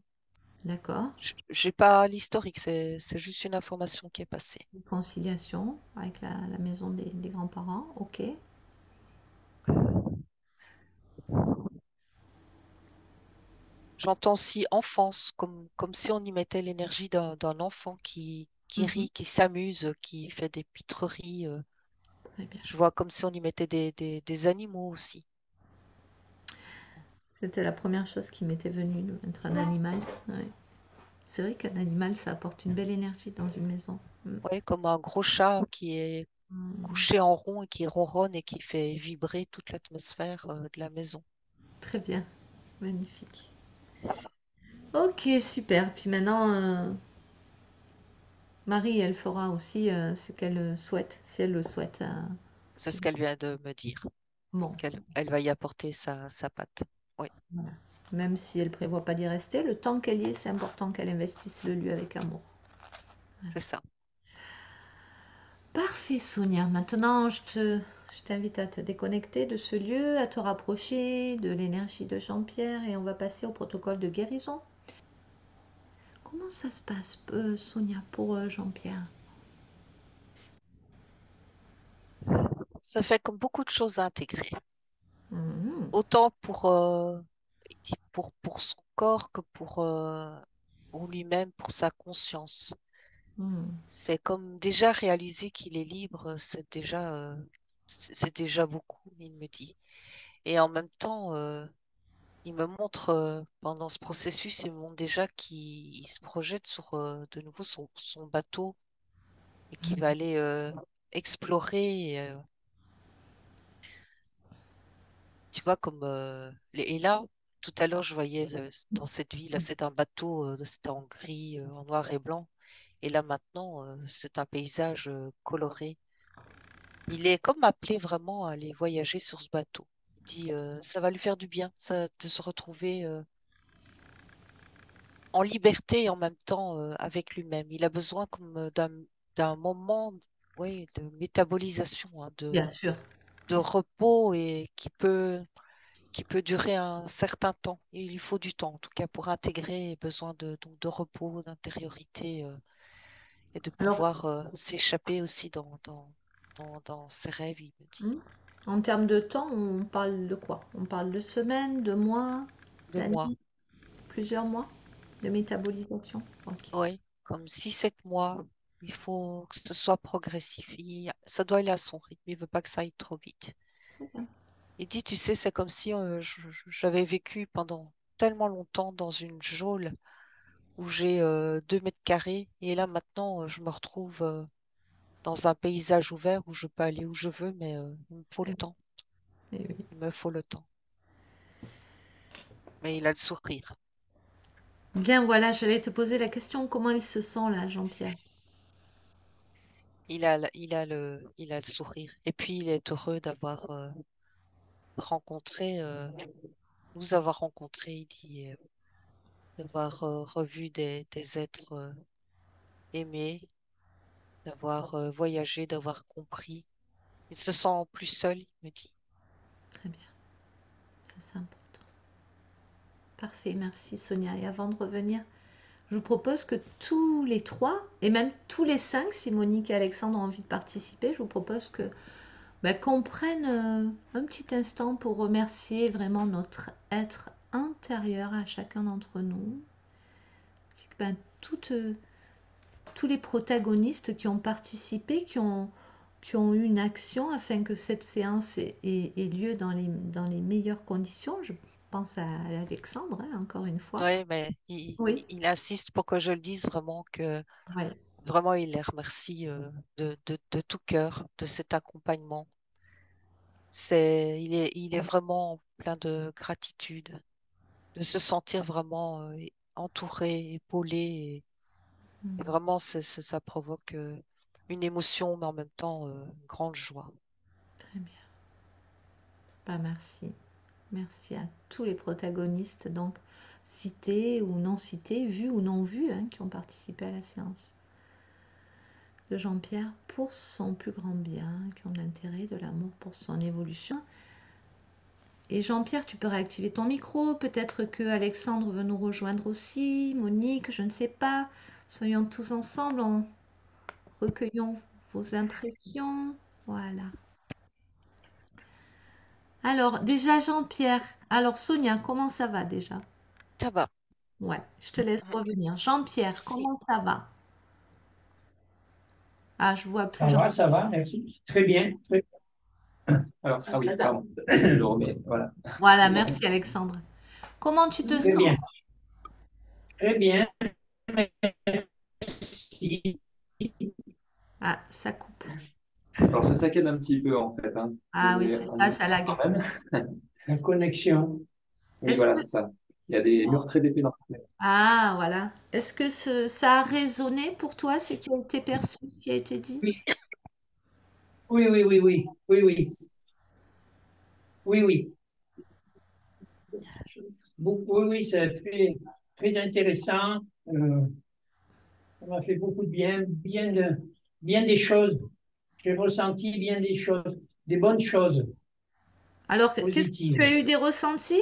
D'accord. J'ai pas l'historique, c'est juste une information qui est passée. Conciliation avec la maison des grands-parents, ok. J'entends aussi enfance, comme si on y mettait l'énergie d'un enfant qui Mhm, rit, qui s'amuse, qui fait des pitreries. très bien. Je vois comme si on y mettait des animaux aussi. C'était la première chose qui m'était venue, de mettre un animal. Ouais. C'est vrai qu'un animal, ça apporte une belle énergie dans une maison. Mm. Ouais, comme un gros chat qui est Mm. couché en rond et qui ronronne et qui fait vibrer toute l'atmosphère de la maison. Très bien, magnifique. Ok, super. Puis maintenant, Marie, elle fera aussi ce qu'elle souhaite, si elle le souhaite. C'est ce qu'elle vient de me dire, Bon, qu'elle va y apporter sa patte. Oui, voilà. Même si elle prévoit pas d'y rester, le temps qu'elle y est, c'est important qu'elle investisse le lieu avec amour. c'est ça. Parfait, Sonia. Maintenant, je t'invite à te déconnecter de ce lieu, à te rapprocher de l'énergie de Jean-Pierre et on va passer au protocole de guérison. Comment ça se passe, Sonia, pour Jean-Pierre? Ça fait comme beaucoup de choses à intégrer. Mhm. Autant pour son corps que pour lui-même, pour sa conscience. Mhm. C'est comme déjà réaliser qu'il est libre, c'est déjà beaucoup, il me dit. Et en même temps, il me montre, pendant ce processus, il me montre déjà qu'il se projette sur de nouveau son bateau et qu'il va aller explorer. Tu vois, et là, tout à l'heure, je voyais dans cette ville, là, c'est un bateau, c'était en gris, en noir et blanc. Et là, maintenant, c'est un paysage coloré. Il est comme appelé vraiment à aller voyager sur ce bateau. Il dit, ça va lui faire du bien, ça, de se retrouver en liberté et en même temps avec lui-même. Il a besoin comme d'un moment, oui, de métabolisation, hein, Bien sûr. de repos et qui peut durer un certain temps. Il lui faut du temps, en tout cas, pour intégrer, besoin donc de repos, d'intériorité et de Alors, pouvoir s'échapper aussi dans ses rêves, il me dit. hmm, en termes de temps, on parle de quoi? On parle de semaines, de mois, De moi, d'années, plusieurs mois de métabolisation. Ok. oui, comme 6, 7 mois. Il faut que ce soit progressif. Ça doit aller à son rythme. Il veut pas que ça aille trop vite. Très bien. Il dit, tu sais, c'est comme si j'avais vécu pendant tellement longtemps dans une geôle où j'ai 2 mètres carrés et là maintenant je me retrouve dans un paysage ouvert où je peux aller où je veux, mais il me faut le Eh temps. oui, eh oui. Il me faut le temps. Mais il a le sourire. Bien, voilà, j'allais te poser la question, comment il se sent là, Jean-Pierre? Il a le sourire. Et puis il est heureux d'avoir rencontré, nous avoir rencontrés, il dit, d'avoir revu des êtres aimés, d'avoir voyagé, d'avoir compris. Il se sent plus seul, il me dit. Très bien, ça c'est important. Parfait, merci Sonia. Et avant de revenir, je vous propose que tous les trois, et même tous les cinq, si Monique et Alexandre ont envie de participer, je vous propose qu'on prenne un petit instant pour remercier vraiment notre être intérieur à chacun d'entre nous. Ben, toutes, tous les protagonistes qui ont participé, qui ont eu une action afin que cette séance ait lieu dans les meilleures conditions. Je pense à Alexandre, hein, encore une fois. Oui, mais il, Oui, il il insiste pour que je le dise vraiment que ouais. vraiment il les remercie de tout cœur de cet accompagnement. Il est vraiment plein de gratitude, de se sentir vraiment entouré, épaulé Et vraiment, ça provoque une émotion, mais en même temps, une grande joie. Très bien. Bah, merci. Merci à tous les protagonistes, donc cités ou non cités, vus ou non vus, hein, qui ont participé à la séance de Jean-Pierre pour son plus grand bien, qui ont de l'intérêt, de l'amour pour son évolution. Et Jean-Pierre, tu peux réactiver ton micro. Peut-être que Alexandre veut nous rejoindre aussi, Monique, je ne sais pas. Soyons tous ensemble, recueillons vos impressions. Voilà. Alors, déjà Jean-Pierre. Alors, Sonia, comment ça va déjà? Ça va. Ouais, je te laisse revenir. Jean-Pierre, Merci. comment ça va? Ah, je vois plus Jean. ça va, merci. Très bien. Alors, ah oui, pardon. Je le remets, voilà. Voilà, merci Alexandre. Comment tu te Très sens? bien. Très bien, merci. Ah, ça coupe. Alors ça saccade un petit peu en fait, hein. Ah oui, Et c'est on ça, y ça croit lag. quand même. La connexion. Oui, Est-ce voilà, que... c'est ça. Il y a des murs très épais dans la fenêtre. Ah, voilà. Est-ce que ça a résonné pour toi, ce qui a été perçu, ce qui a été dit? Oui, oui, oui, oui, oui, oui, oui, oui, oui. Oui, oui, c'est très, très intéressant. Ça m'a fait beaucoup de bien, bien des choses. J'ai ressenti bien des choses, des bonnes choses Alors, qu'est-ce que tu positives. as eu des ressentis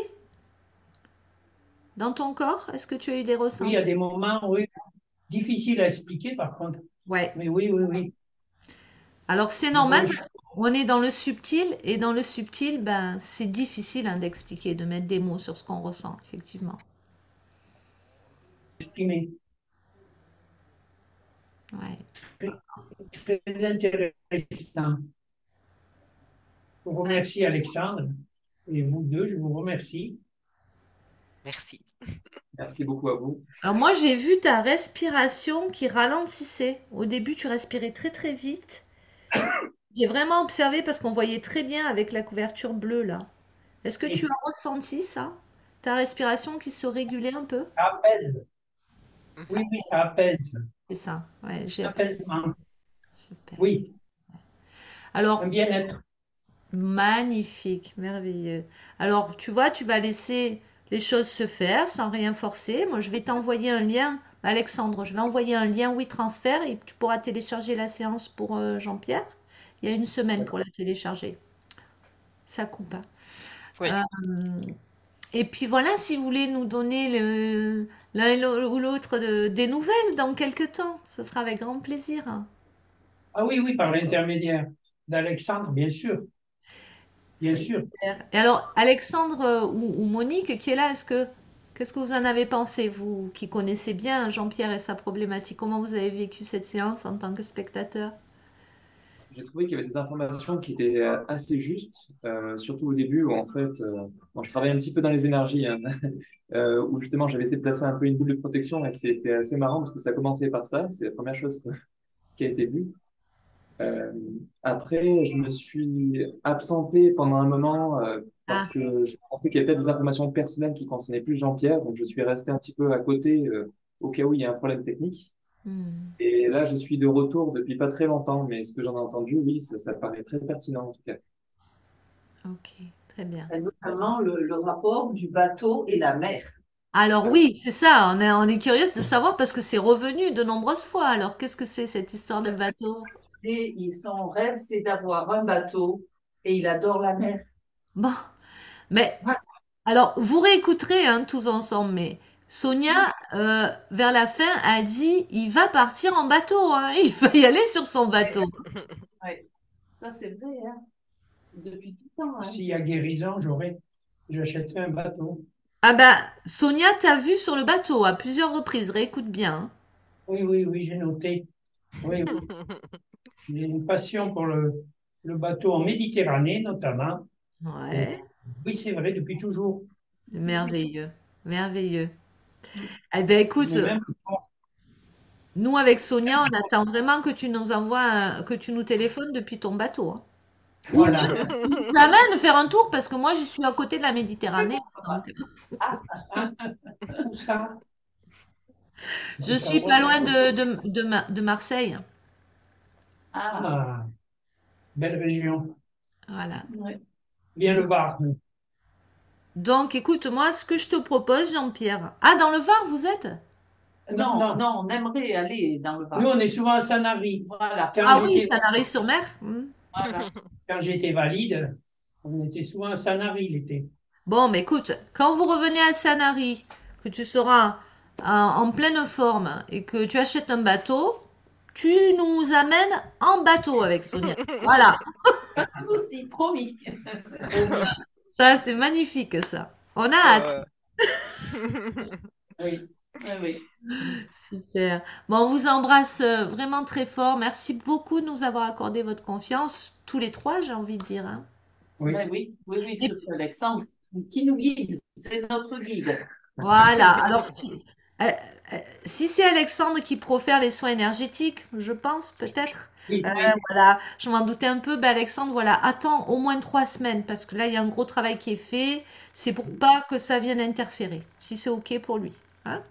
dans ton corps? Est-ce que tu as eu des Oui, il y a ressentis? des moments, oui, difficiles à expliquer par contre. Ouais. Mais oui, oui, oui. Alors, c'est Des normal bonnes parce choses qu'on est dans le subtil et dans le subtil, ben, c'est difficile hein, d'expliquer, de mettre des mots sur ce qu'on ressent, effectivement. exprimées. Ouais. Très, très intéressant. Je vous remercie, Alexandre. Et vous deux, je vous remercie. Merci. Merci beaucoup à vous. Alors moi, j'ai vu ta respiration qui ralentissait. Au début, tu respirais très très vite. J'ai vraiment observé parce qu'on voyait très bien avec la couverture bleue là. Est-ce que tu Et as ressenti ça? Ta respiration qui se régulait un peu? ça apaise. Mhm. Oui, oui, ça apaise. C'est ça. Ouais, j'ai observé. Apaisement. Super. Oui, un Alors, bien-être. magnifique, merveilleux. Alors, tu vois, tu vas laisser les choses se faire sans rien forcer. Moi, je vais t'envoyer un lien, Alexandre, je vais envoyer un lien WeTransfer et tu pourras télécharger la séance pour Jean-Pierre. Il y a une semaine pour la D'accord. télécharger. Ça coupe, Oui. hein. Et puis voilà, si vous voulez nous donner l'un ou l'autre des nouvelles dans quelques temps, ce sera avec grand plaisir. Ah oui, oui, par l'intermédiaire d'Alexandre, bien sûr. Bien sûr. Super. Et alors, Alexandre ou Monique qui est là, qu'est-ce que vous en avez pensé, vous qui connaissez bien Jean-Pierre et sa problématique? Comment vous avez vécu cette séance en tant que spectateur? J'ai trouvé qu'il y avait des informations qui étaient assez justes, surtout au début où en fait, bon, je travaille un petit peu dans les énergies, hein, où justement j'avais essayé de placer un peu une boule de protection et c'était assez marrant parce que ça commençait par ça, c'est la première chose qui a été vue. Euh, Après, je me suis absenté pendant un moment Ah, parce que je pensais qu'il y avait peut-être des informations personnelles qui concernaient plus Jean-Pierre, donc je suis resté un petit peu à côté au cas où il y a un problème technique. hmm, Et là, je suis de retour depuis pas très longtemps, mais ce que j'en ai entendu, oui, ça paraît très pertinent en tout cas. ok, très bien. Et notamment le rapport du bateau et la mer. Alors oui, c'est ça, on est curieuse de savoir parce que c'est revenu de nombreuses fois. Alors, qu'est-ce que c'est cette histoire de bateau? Et son rêve, c'est d'avoir un bateau et il adore la mer. Bon, mais Voilà. alors, vous réécouterez hein, tous ensemble, mais Sonia, vers la fin, a dit, il va partir en bateau, hein, il va y aller sur son bateau. Ouais. Ça, c'est vrai, hein. Depuis tout le temps, hein. S'il y a guérison, j'achèterai un bateau. Ah bah, Sonia t'a vu sur le bateau à plusieurs reprises, réécoute bien. Oui, oui, oui, j'ai noté. Oui, oui. J'ai une passion pour le bateau en Méditerranée, notamment. Hein. Et Ouais, oui, c'est vrai, depuis toujours. c'est merveilleux, merveilleux. Eh ben écoute, Mais même, nous avec Sonia, on attend vraiment que tu nous envoies, que tu nous téléphones depuis ton bateau. Hein. Ou voilà. même, tu nous amènes faire un tour parce que moi je suis à côté de la Méditerranée. Donc, Ah, Tout ça. Je suis pas loin de Marseille. Ah, Ah, belle région. Voilà. ouais. Bien le Var. Donc, écoute, moi, ce que je te propose, Jean-Pierre. Ah, dans le Var, vous êtes? Non, Non, non. non, on aimerait aller dans le Nous, Var. on est souvent à Sanary. Voilà, Ah oui, Sanary-sur-Mer. voilà. Quand j'étais valide, on était souvent à Sanary l'été. Bon, mais écoute, quand vous revenez à Sanary, que tu seras en pleine forme et que tu achètes un bateau, tu nous amènes en bateau avec Sonia. Voilà, Pas de souci, promis. ça c'est magnifique ça. On a hâte. Euh, Oui. Oui, oui. Super. Bon, on vous embrasse vraiment très fort. Merci beaucoup de nous avoir accordé votre confiance, tous les trois, j'ai envie de dire, hein. Oui. Ben oui, oui, oui, Et surtout Alexandre, qui nous guide, c'est notre guide. voilà. Alors euh, si c'est Alexandre qui profère les soins énergétiques, je pense peut-être. Oui. Oui, Voilà, je m'en doutais un peu. Ben Alexandre, voilà, attends au moins 3 semaines parce que là, il y a un gros travail qui est fait. C'est pour pas que ça vienne interférer. Si c'est OK pour lui, hein.